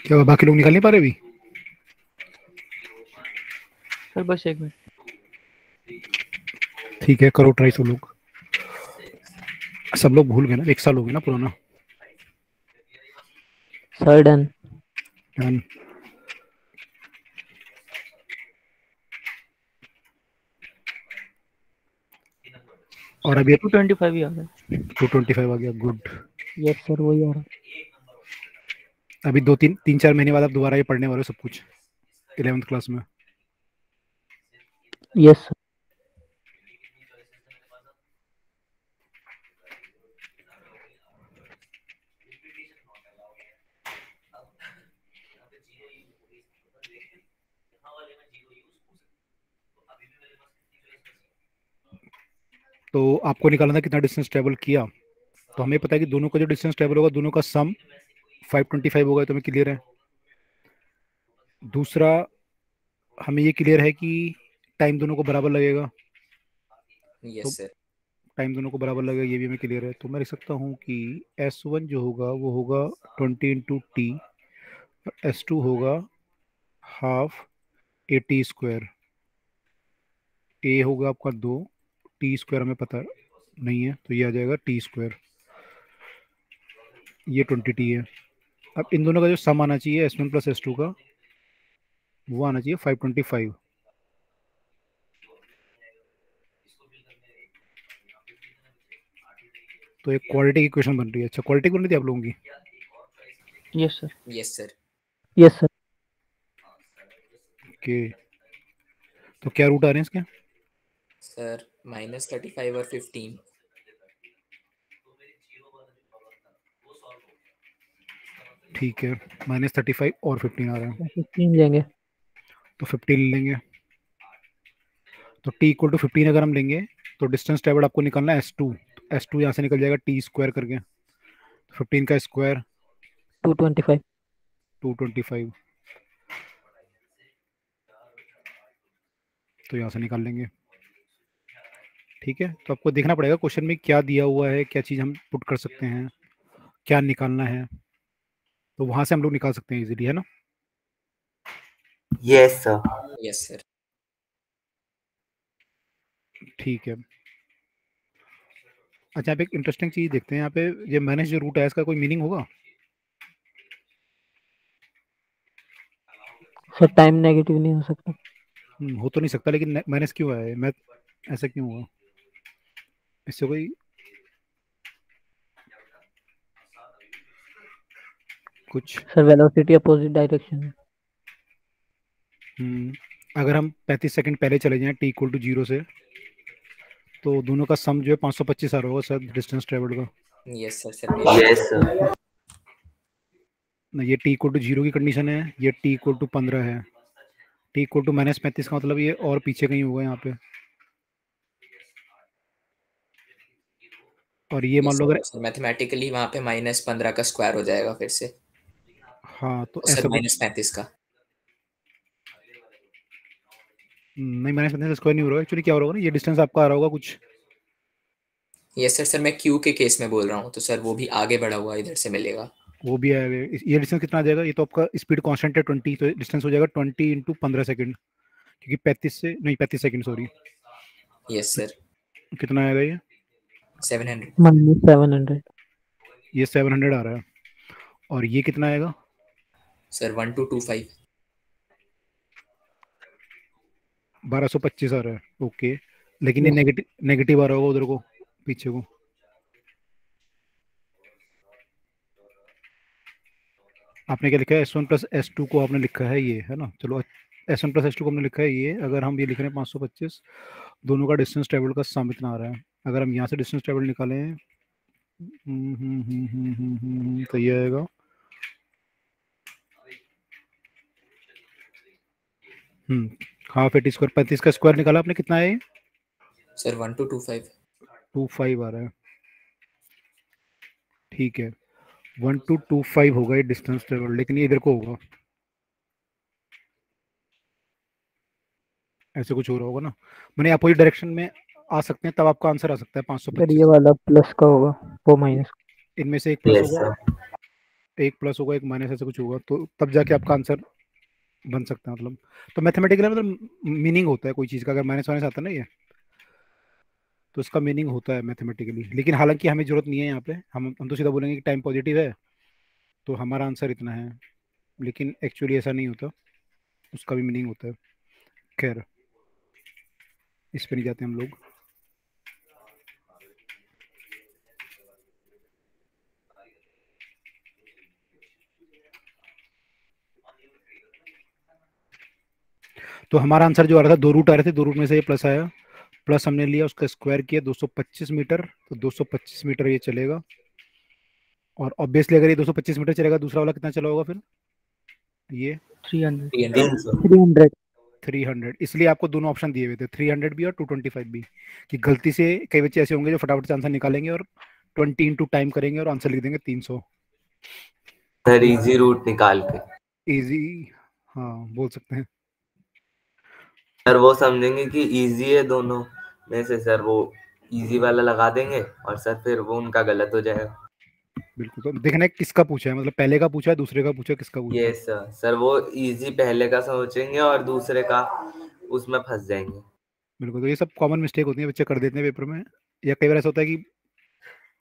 Speaker 1: क्या बाकी लोग निकाल नहीं पा रहे अभी?
Speaker 2: सर बस एक मिनट।
Speaker 1: ठीक है, करो ट्राई। सब लोग भूल गए ना, 1 साल हो गया ना पुराना।
Speaker 2: Sir done.
Speaker 1: डन। और अभी
Speaker 4: 225 ही आ गया।
Speaker 1: 225 आ गया, गुड।
Speaker 2: यस सर वही आ रहा।
Speaker 1: अभी 2-3-4 महीने बाद आप दोबारा ये पढ़ने वाले हो सब कुछ 11th क्लास में।
Speaker 2: Yes sir.
Speaker 1: तो आपको निकालना था कितना डिस्टेंस ट्रेवल किया, तो हमें पता है कि दोनों का जो डिस्टेंस ट्रेवल होगा दोनों का सम 525 होगा, तो हमें क्लियर है। दूसरा, हमें ये क्लियर है कि टाइम दोनों को बराबर लगेगा,
Speaker 3: यस सर।
Speaker 1: टाइम दोनों को बराबर लगेगा, ये भी हमें क्लियर है। तो मैं लिख सकता हूँ कि S1 जो होगा वो होगा 20 × t, और S2 होगा हाफ AT²। ए होगा आपका 2, T² हमें पता नहीं है, तो ये आ जाएगा T²। ये 20t है। अब इन दोनों का जो सम आना चाहिए S1 + S2 का, वो आना चाहिए 525। तो एक क्वालिटी की क्वेश्चन बन रही है। अच्छा, क्वालिटी बन रही थी आप लोगों की?
Speaker 4: Yes sir.
Speaker 3: Yes sir.
Speaker 2: Yes sir.
Speaker 1: Okay, तो क्या रूट आ रहे हैं इसके?
Speaker 3: सर -35 और 15।
Speaker 1: ठीक है, -35 और 15 आ रहा है,
Speaker 2: 15 लेंगे।
Speaker 1: तो 15 लेंगे। तो t = 15 अगर हम लेंगे तो डिस्टेंस ट्रेवल आपको निकालना है S2। तो S2 यहाँ से निकल जाएगा T² करके, 15 का स्क्वायर
Speaker 2: 225।
Speaker 1: 225, तो यहाँ से निकाल लेंगे। ठीक है, तो आपको देखना पड़ेगा क्वेश्चन में क्या दिया हुआ है, क्या चीज़ हम पुट कर सकते हैं, क्या निकालना है, तो वहां से हम लोग निकाल सकते हैं इजीली, है ना?
Speaker 5: Yes sir.
Speaker 3: Yes sir.
Speaker 1: ठीक है। अच्छा, आप एक इंटरेस्टिंग चीज देखते हैं यहाँ पे, ये माइनस जो रूट है इसका कोई मीनिंग होगा?
Speaker 2: सर टाइम नेगेटिव नहीं हो सकता।
Speaker 1: हो तो नहीं सकता, लेकिन माइनस क्यों आया है, मैं ऐसा क्यों हुआ, इससे कोई कुछ?
Speaker 2: सर वेलोसिटी अपोजिट डायरेक्शन में।
Speaker 1: अगर हम 35 सेकंड पहले चले जाएं t = 0 से, तो दोनों का सम जो है 525 आ रहा होगा सर, डिस्टेंस ट्रेवल का।
Speaker 3: Yes sir. Sir
Speaker 5: yes sir.
Speaker 1: ये t = 0 की कंडीशन है, ये t = 15 है, t = -35 का मतलब ये और पीछे कहीं होगा यहाँ पे। और ये मान लो अगर,
Speaker 3: मैथमेटिकली वहाँ पे -15 का स्क्वायर हो जाएगा फिर से।
Speaker 1: हाँ तो
Speaker 3: सर
Speaker 1: ऐसा कुछ
Speaker 3: -35 का।
Speaker 1: नहीं, -35 स्क्वायर नहीं हो रहा है एक्चुअली, क्या हो रहा होगा ना, ये डिस्टेंस आपका आ रहा होगा कुछ।
Speaker 3: Yes sir. सर मैं क्यू के केस में बोल रहा हूँ, तो सर वो भी आगे बढ़ा हुआ इधर से मिलेगा।
Speaker 1: वो भी आया है। ये डिस्टेंस कितना आ जाएगा, ये तो आपका स्पीड कांस्टेंट है 20, तो डिस्टेंस हो जाएगा 20 × 15 सेकंड, क्योंकि 35 से नहीं 35 सेकंड सॉरी।
Speaker 3: Yes sir.
Speaker 1: कितना आएगा ये?
Speaker 3: 700।
Speaker 2: -700।
Speaker 1: ये 700 आ रहा है। और ये कितना आएगा?
Speaker 3: सर 1225।
Speaker 1: 1225 आ रहा है, ओके। लेकिन ये
Speaker 2: यस।
Speaker 1: नेगेटिव नेगेटिव आ रहा होगा उधर को, पीछे को। आपने क्या लिखा है, S1 + S2 को आपने लिखा है ये, है ना? चलो, S1 + S2 को हमने लिखा है ये। अगर हम ये लिख रहे हैं 525, दोनों का डिस्टेंस ट्रेवल का सम इतना आ रहा है। अगर हम यहाँ से डिस्टेंस ट्रेवल निकालें, तो ये आएगा हाफ AT²। 35 का स्क्वायर निकाला आपने, कितना है ये?
Speaker 3: सर 1225।
Speaker 1: 25 आ रहा है, ठीक है। 1225 होगा ये डिस्टेंस ट्रेवल, लेकिन ये इधर को होगा, ऐसे कुछ हो रहा होगा ना, मैंने अपोजिट डायरेक्शन में आ सकते हैं, तब आपका आंसर आ सकता है
Speaker 2: सर ये
Speaker 1: 525।
Speaker 2: वाला प्लस का होगा, वो माइनस।
Speaker 1: इनमें से एक प्लस
Speaker 5: यस
Speaker 1: होगा,
Speaker 5: सर।
Speaker 1: एक प्लस होगा, एक माइनस, ऐसे कुछ होगा, तो तब जाके आपका आंसर बन सकता है, मतलब। तो मैथमेटिकली मतलब मीनिंग होता है कोई चीज़ का, अगर माइनस वाइनस आता है ना ये, तो इसका मीनिंग होता है मैथमेटिकली। लेकिन हालांकि हमें जरूरत नहीं है यहाँ पे, हम तो सीधा बोलेंगे कि टाइम पॉजिटिव है, तो हमारा आंसर इतना है, लेकिन एक्चुअली ऐसा नहीं होता, उसका भी मीनिंग होता है। खैर, इस पे नहीं जाते हम लोग। तो हमारा आंसर जो आ रहा था, 2 रूट आ रहे थे, 2 रूट में से ये प्लस आया, प्लस हमने लिया, उसका स्क्वायर किया 225 मीटर, तो 225 मीटर ये चलेगा। और ऑब्वियसली अगर ये 225 मीटर चलेगा, दूसरा वाला कितना चला होगा फिर? ये
Speaker 4: 300।
Speaker 2: 300।
Speaker 1: 300। इसलिए आपको दोनों ऑप्शन दिए हुए थे, 300 भी और 225 भी, कि गलती से कई बच्चे ऐसे होंगे जो फटाफट से आंसर निकालेंगे और 20 इंटू टाइम करेंगे और आंसर लिख देंगे 300।
Speaker 5: सर इजी रूट निकाल के।
Speaker 1: इजी, हाँ बोल सकते हैं।
Speaker 5: सर वो समझेंगे कि इजी है दोनों में से, सर वो इजी वाला लगा देंगे और सर फिर वो उनका गलत हो जाएगा।
Speaker 1: बिल्कुल, तो देखना है किसका पूछा है, मतलब पहले का पूछा है, दूसरे का पूछा है, किसका पूछा है।
Speaker 5: ये सर वो इजी पहले का सोचेंगे और दूसरे का उसमें फंस जाएंगे।
Speaker 1: बिल्कुल, तो ये सब कॉमन मिस्टेक होती है, बच्चे कर देते हैं पेपर में। या कई बार ऐसा होता है कि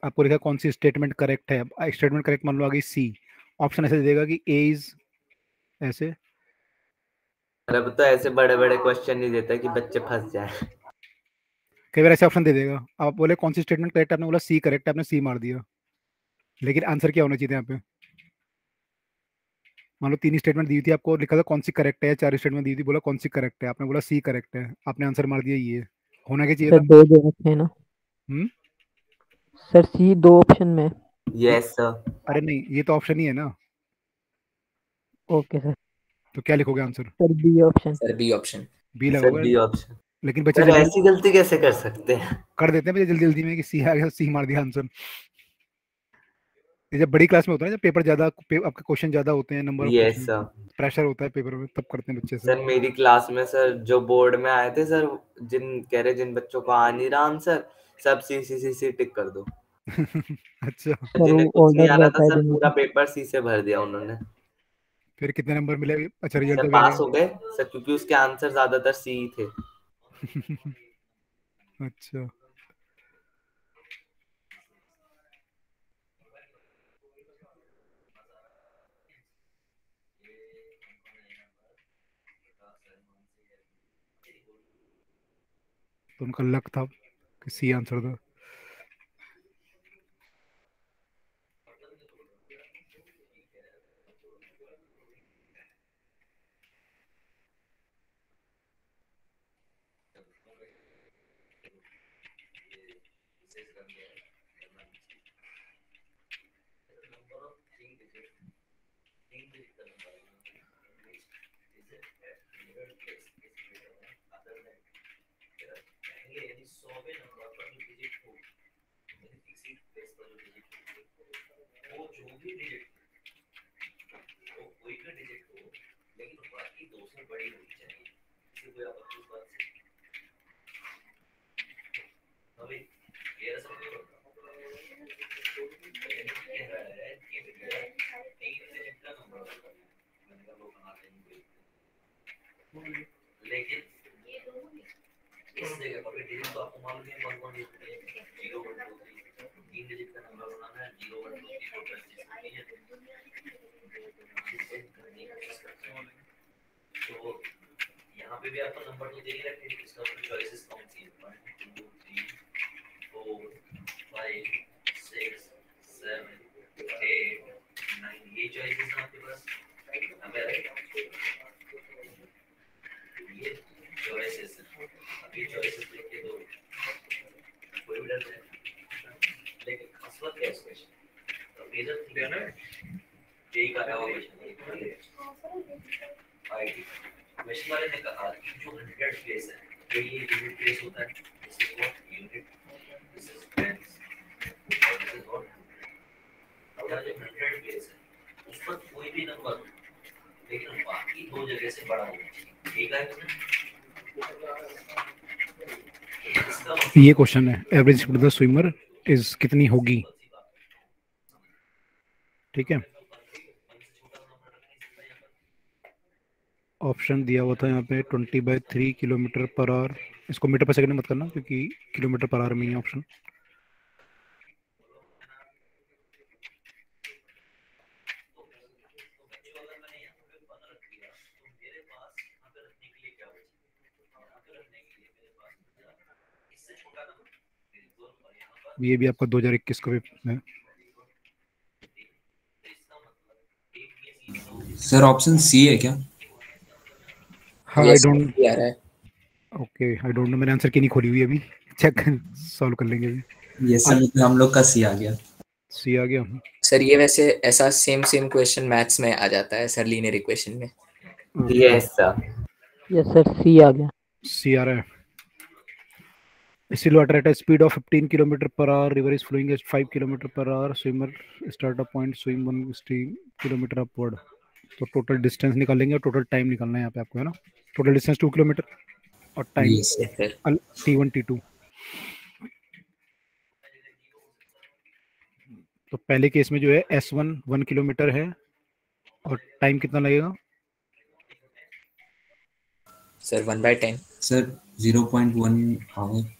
Speaker 1: आपको लिखा कौन सी स्टेटमेंट करेक्ट है, स्टेटमेंट करेक्ट मान लो आ गई सी, ऑप्शन ऐसे दे देगा कि ए इज ऐसे।
Speaker 5: अब तो ऐसे बड़े बड़े क्वेश्चन नहीं देता कि बच्चे फंस जाए।
Speaker 1: कई बार ऐसे ऑप्शन दे देगा, आप बोले कौन सी स्टेटमेंट करेक्ट है, आपने बोला सी करेक्ट है, आपने सी मार दिया, लेकिन आंसर क्या होना चाहिए था यहाँ पे? मान लो 3 स्टेटमेंट दी थी आपको, लिखा था कौन सी करेक्ट है, 4 स्टेटमेंट दी थी, बोला कौन सी करेक्ट है, आपने बोला सी करेक्ट है, आपने आंसर मार दिया ये। होना क्या चाहिए
Speaker 2: सर
Speaker 1: था?
Speaker 2: 2 जगह पे है ना
Speaker 1: हम्म,
Speaker 2: सर, सी 2 ऑप्शन में।
Speaker 5: Yes sir.
Speaker 1: अरे नहीं, ये तो ऑप्शन ही है ना,
Speaker 2: ओके सर।
Speaker 1: तो क्या लिखोगे answer?
Speaker 2: Sir b option.
Speaker 3: Sir b option.
Speaker 1: B
Speaker 5: sir
Speaker 1: लगाओगे?
Speaker 5: B option.
Speaker 1: लेकिन बच्चे
Speaker 5: सर
Speaker 1: जल्दी
Speaker 5: ऐसी गलती कैसे कर सकते हैं?
Speaker 1: कर देते हैं बच्चे जल्दी जल्दी में कि सी आ गया, सी मार दिया आंसर। ये जब बड़ी क्लास में होता है, जब पेपर ज्यादा, आपके क्वेश्चन ज्यादा होते हैं, number of
Speaker 5: yes
Speaker 1: question,
Speaker 5: sir.
Speaker 1: Pressure होता है पेपर में, तब करते हैं बच्चे से।
Speaker 5: सर मेरी क्लास में सर जो बोर्ड में आए थे सर, जिन बच्चों को आ नहीं रहा आंसर, सब सी सी सी सी टिक कर दो।
Speaker 1: अच्छा,
Speaker 2: सर
Speaker 5: जिन्हें
Speaker 2: वो
Speaker 5: कुछ नहीं
Speaker 2: ऑर्डर
Speaker 5: आ रहा
Speaker 2: रहता
Speaker 5: था
Speaker 2: है
Speaker 5: सर,
Speaker 2: दिन
Speaker 5: पूरा
Speaker 2: में।
Speaker 5: पेपर सी से भर दिया उन्होंने।
Speaker 1: फिर कितने नंबर मिले? अच्छा, रिजल्ट
Speaker 5: सर
Speaker 1: तो भी आ
Speaker 5: पास हो गए सर, क्योंकि उसके आंसर ज्यादातर सी थे।
Speaker 1: गया। अच्छा, तो उनका लक था कि सी आंसर था। ये क्वेश्चन है, average speed of the swimmer is कितनी होगी? ठीक है, ऑप्शन दिया हुआ था यहाँ पे 20/3 किलोमीटर पर आवर। इसको मीटर पर सेकंड में मत करना, क्योंकि किलोमीटर पर आवर में ही ऑप्शन। ये भी आपका 2021 का पेपर है।
Speaker 7: सर ऑप्शन सी है क्या?
Speaker 1: हाँ आई
Speaker 3: यस
Speaker 1: डोंट
Speaker 3: आ रहा है।
Speaker 1: ओके आई डोंट नो, मैंने आंसर की नहीं खोली हुई अभी, चेक सॉल्व कर लेंगे अभी।
Speaker 7: ये सर हम लोग का सी आ गया।
Speaker 1: सी आ गया।
Speaker 3: सर ये वैसे ऐसा सेम क्वेश्चन मैथ्स में आ जाता है सर, लीनियर इक्वेशन में।
Speaker 5: Yes sir.
Speaker 2: यस सर, सी आ गया।
Speaker 1: सी आ रहा है। still water at a speed of 15 km per hour, river is flowing at 5 km per hour, swimmer start a point, swim 1 kilometre upward. तो टोटल डिस्टेंस निकालेंगे और टोटल टाइम निकालना है यहाँ पे आपको, है ना। टोटल डिस्टेंस 2 किलोमीटर और time
Speaker 7: yes sir.
Speaker 1: T1 T2। तो पहले केस में जो है S1 1 किलोमीटर है और टाइम कितना लगेगा
Speaker 3: सर 1/10।
Speaker 7: Sir 0.1 our.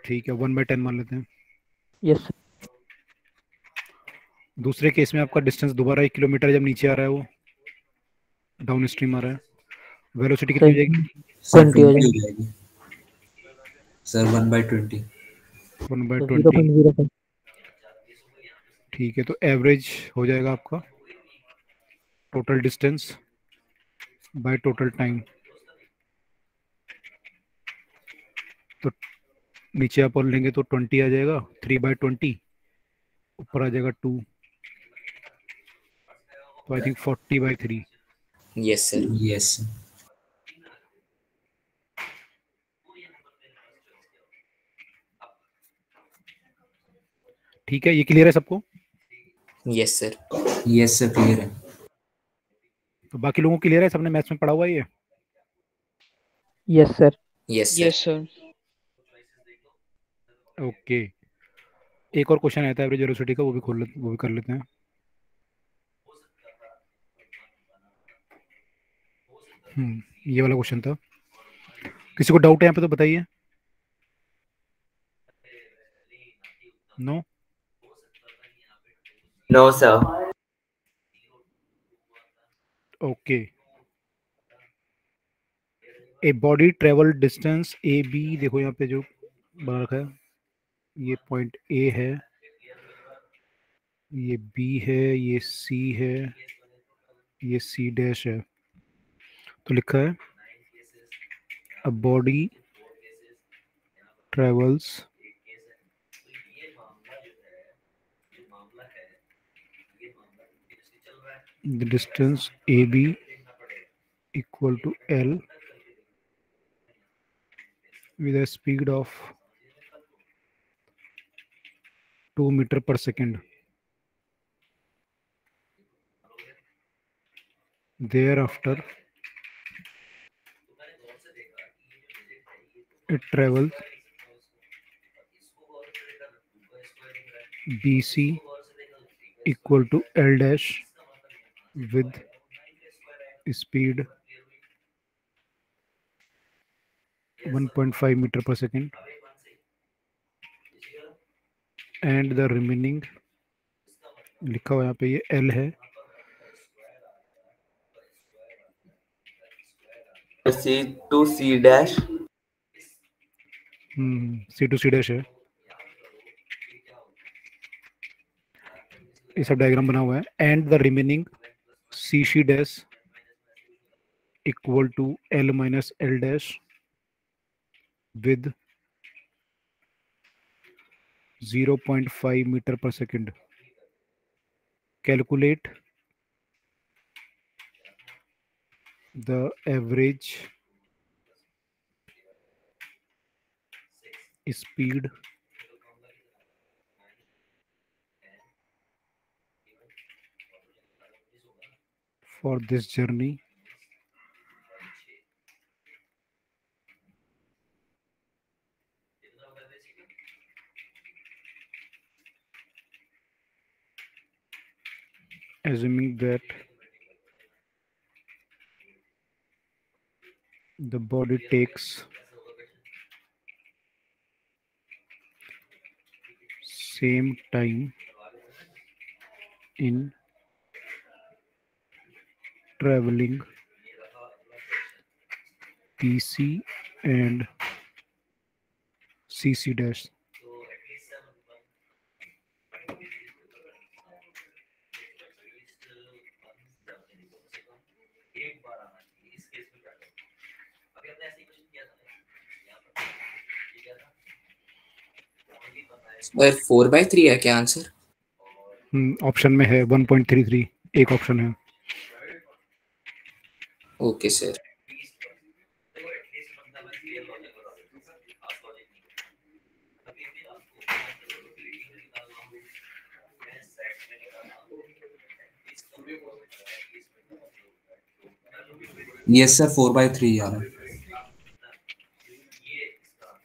Speaker 1: ठीक है 1/10 मान लेते हैं।
Speaker 2: Yes sir.
Speaker 1: दूसरे केस में आपका डिस्टेंस दोबारा 1 किलोमीटर जब नीचे आ रहा है, वो डाउन स्ट्रीम आ रहा है, वेलोसिटी कितनी हो जाएगी?
Speaker 2: 20 हो जाएगी।
Speaker 7: जाएगी सर 1/20।
Speaker 1: 1/20।
Speaker 2: 0.05।
Speaker 1: ठीक है, तो एवरेज हो जाएगा आपका total distance by total time. तो नीचे आप और लेंगे तो 20 आ जाएगा, 3/20 ऊपर आ जाएगा 2, तो I think 40/3।
Speaker 3: Yes sir.
Speaker 7: Yes
Speaker 1: ठीक है, ये क्लियर है सबको?
Speaker 3: Yes sir.
Speaker 7: Yes sir clear है।
Speaker 1: तो बाकी लोगों को क्लियर है, सबने मैथ्स में पढ़ा हुआ है ये?
Speaker 2: Yes sir.
Speaker 3: Yes sir.
Speaker 4: Yes sir.
Speaker 1: Okay, एक और क्वेश्चन आया था एवरेज वेलोसिटी का, वो भी वो भी कर लेते हैं। ये वाला क्वेश्चन था। किसी को डाउट है यहाँ पे तो बताइए। No?
Speaker 5: No sir.
Speaker 1: Okay, a body travel distance A B, देखो यहाँ पे जो बना रखा है, ये पॉइंट ए है, ये बी है, ये सी है, ये सी डैश है। तो लिखा है a body travels the distance A B equal to L with a speed of 2 meter per second. Thereafter, it travels BC equal to L dash with speed 1.5 meter per second, and the remaining, लिखा हुआ यहाँ पे ये L है,
Speaker 5: c to c dash.
Speaker 1: C to C dash है। ये सब डायग्राम बना हुआ है। And the remaining C C dash equal to L minus L dash with 0.5 meter per second. Calculate the average speed for this journey assuming that the body takes same time in traveling PC and C C dash.
Speaker 3: Sir 4/3 है क्या आंसर?
Speaker 1: ऑप्शन में है 1.33, एक ऑप्शन है।
Speaker 3: Okay sir.
Speaker 7: यस सर 4/3 आ रहा है।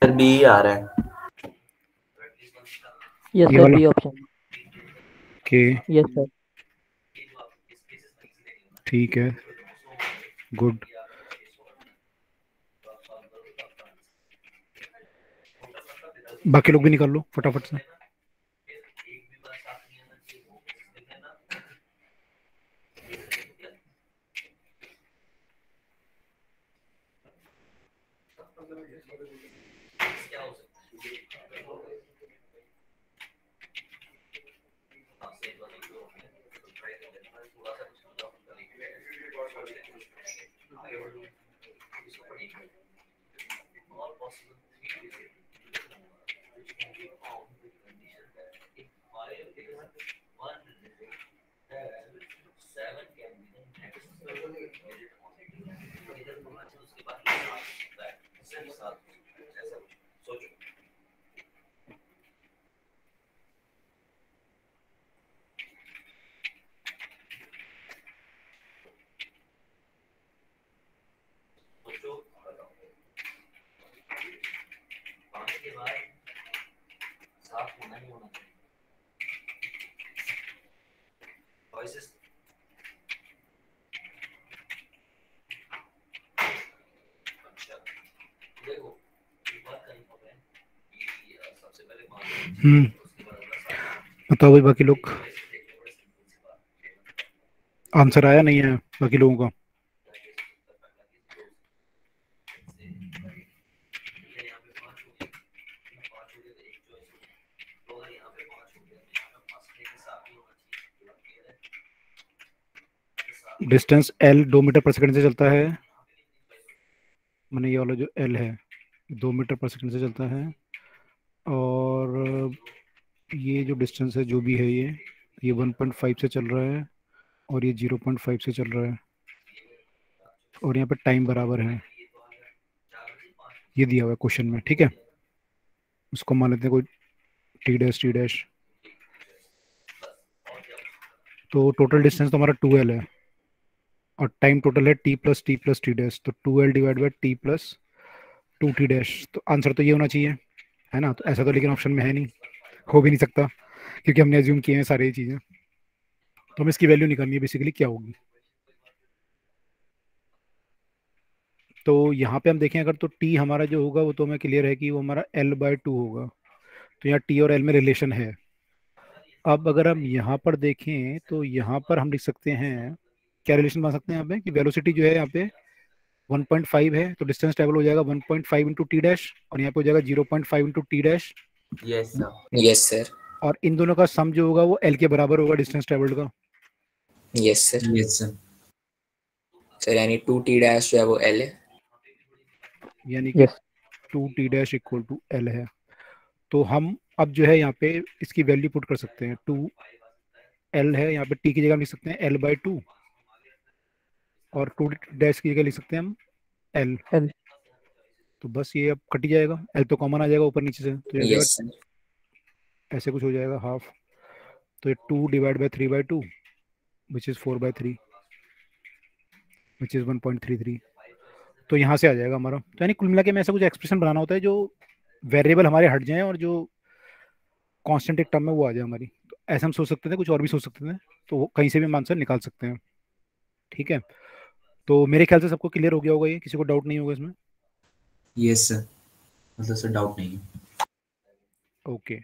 Speaker 5: सर बी आ रहा है।
Speaker 2: यस
Speaker 1: ये
Speaker 2: सर,
Speaker 1: वाला?
Speaker 2: B option.
Speaker 1: Okay,
Speaker 2: yes sir.
Speaker 1: ठीक है, गुड। बाकी लोग भी निकाल लो फटाफट से। बताओ भाई, बाकी लोग आंसर आया नहीं है बाकी लोगों का? Distance L 2 metre per second से चलता है, मैंने ये वाला जो L है 2 मीटर पर सेकंड से चलता है, और ये जो डिस्टेंस है जो भी है ये 1.5 से चल रहा है, और ये 0.5 से चल रहा है, और यहाँ पे टाइम बराबर है, ये दिया हुआ है क्वेश्चन में। ठीक है, उसको मान लेते हैं कोई टी डैश टी डैश। तो टोटल डिस्टेंस तो हमारा 2L है, और टाइम टोटल है टी प्लस टी डैश, तो 2L divide by T plus 2T dash. तो आंसर तो ये होना चाहिए, है ना? तो ऐसा तो लेकिन ऑप्शन में है नहीं, हो भी नहीं सकता, क्योंकि हमने एज्यूम किए हैं सारी चीज़ें। तो हमें इसकी वैल्यू निकालनी है बेसिकली क्या होगी। तो यहाँ पे हम देखें अगर, तो टी हमारा जो होगा वो तो हमें क्लियर है कि वो हमारा L/2 होगा, तो यहाँ टी और एल में रिलेशन है। अब अगर हम यहाँ पर देखें तो यहाँ पर हम लिख सकते हैं, क्या रिलेशन बना सकते हैं यहाँ पे, कि वेलोसिटी जो है यहाँ पे 1.5 है, तो डिस्टेंस ट्रेवल हो जाएगा 1.5 इंटू टी डैश, और यहाँ पे हो जाएगा 0.5 into T dash,
Speaker 5: yes sir.
Speaker 3: Yes sir.
Speaker 1: और इन दोनों का सम जो होगा वो L के बराबर होगा डिस्टेंस ट्रेवल्ड का।
Speaker 3: Yes sir.
Speaker 7: Yes sir.
Speaker 3: Sir यानी 2T डैश जो है वो L है,
Speaker 1: यानी कि
Speaker 2: yes
Speaker 1: 2T dash equal to L है। तो हम अब जो है यहाँ पे इसकी वैल्यू पुट कर सकते हैं, 2L है, यहाँ पे T की जगह लिख सकते हैं L/2, और 2 डैश की जगह लिख सकते हैं हम L।
Speaker 2: L।
Speaker 1: तो बस ये अब कट ही जाएगा, L तो कॉमन आ जाएगा ऊपर नीचे से, तो ये
Speaker 3: यस सर।
Speaker 1: ऐसे कुछ हो जाएगा हाफ। तो ये 2 divide by 3/2 which is 4/3 which is 1.33। तो यहाँ से आ जाएगा हमारा। तो यानी कुल मिला के में ऐसा कुछ एक्सप्रेशन बनाना होता है जो वेरिएबल हमारे हट जाएं और जो कांस्टेंट एक टर्म में वो आ जाए हमारी। तो ऐसा हम सोच सकते थे, कुछ और भी सोच सकते थे, तो कहीं से भी हम आंसर निकाल सकते हैं। ठीक है, तो मेरे ख्याल से सबको क्लियर हो गया होगा, ये किसी को डाउट नहीं होगा इसमें?
Speaker 7: यस सर, मतलब सर डाउट नहीं है।
Speaker 1: ओके,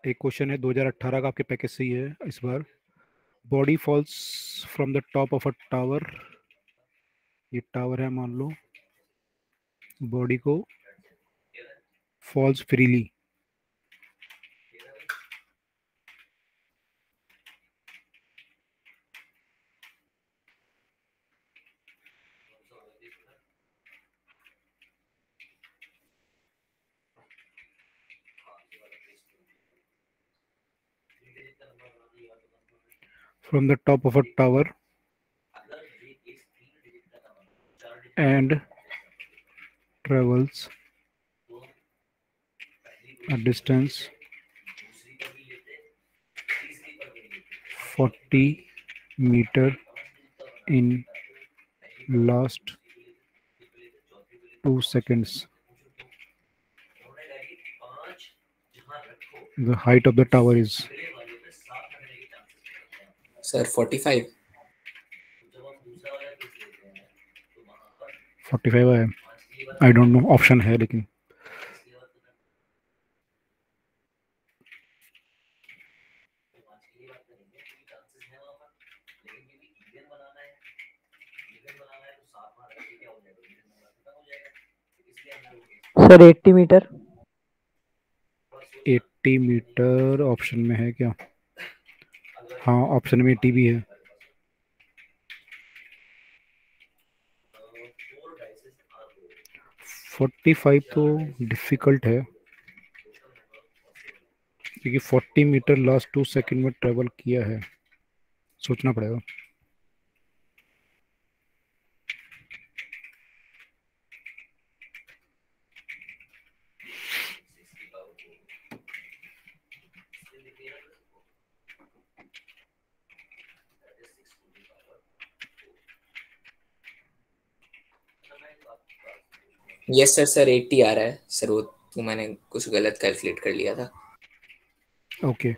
Speaker 1: एक क्वेश्चन है 2018 का, आपके पैकेज से ही है इस बार। Body falls from the top of a tower, ये टावर है मान लो, बॉडी को falls freely, from the top of a tower and travels a distance 40 meter in last 2 seconds. The height of the tower is
Speaker 3: sir 45।
Speaker 1: 45 है, आई डोंट नो, ऑप्शन है लेकिन
Speaker 2: सर 80 मीटर।
Speaker 1: 80 मीटर ऑप्शन में है क्या? हाँ, ऑप्शन में 80 भी है। फोर्टी फाइव तो डिफिकल्ट है क्योंकि 40 मीटर लास्ट 2 सेकंड में ट्रेवल किया है, सोचना पड़ेगा।
Speaker 3: यस सर, सर 80 आ रहा है सर, वो तो मैंने कुछ गलत कैलकुलेट कर लिया था।
Speaker 1: ओके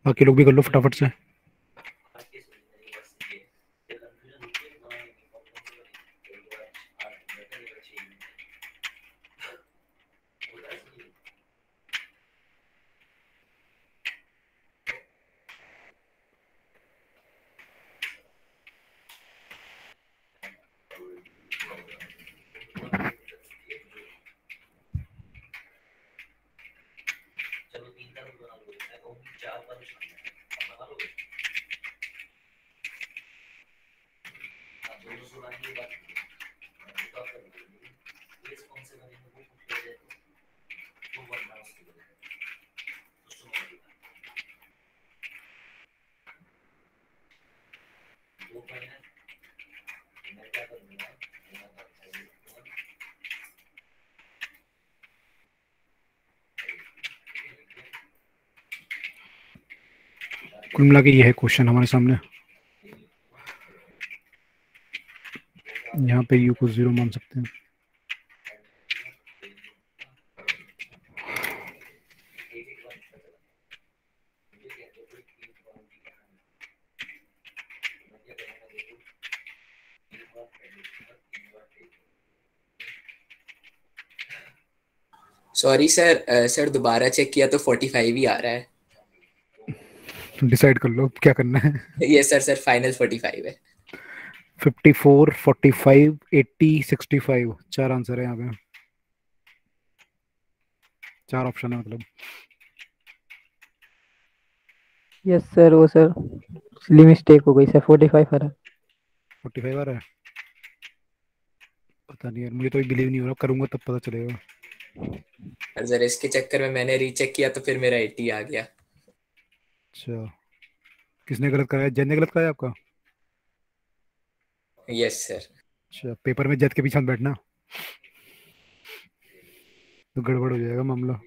Speaker 1: बाकी लोग भी कर लो फटाफट से। कुल मिला के ये है क्वेश्चन हमारे सामने। यहाँ पे यू को 0 मान सकते हैं।
Speaker 3: सॉरी सर, सर दोबारा चेक किया तो 45 ही आ रहा है।
Speaker 1: डिसाइड कर लो क्या करना है।
Speaker 3: यस सर, सर फाइनल 45 है।
Speaker 1: 54, 45, 80, 65 चार आंसर है यहाँ पे, चार ऑप्शन है मतलब।
Speaker 2: यस सर, वो सर इसलिए मिस्टेक हो गई सर, 45 आ रहा है।
Speaker 1: 45 आ रहा है, पता नहीं यार, मुझे तो बिलीव नहीं हो रहा, करूंगा तब पता चलेगा।
Speaker 3: सर इसके चक्कर में मैंने रीचेक किया तो फिर मेरा 80 आ गया।
Speaker 1: अच्छा, किसने गलत कराया? जैन ने गलत कराया आपका?
Speaker 3: Yes sir.
Speaker 1: अच्छा, पेपर में जज के पीछे मत बैठना तो गड़बड़ हो जाएगा मामला।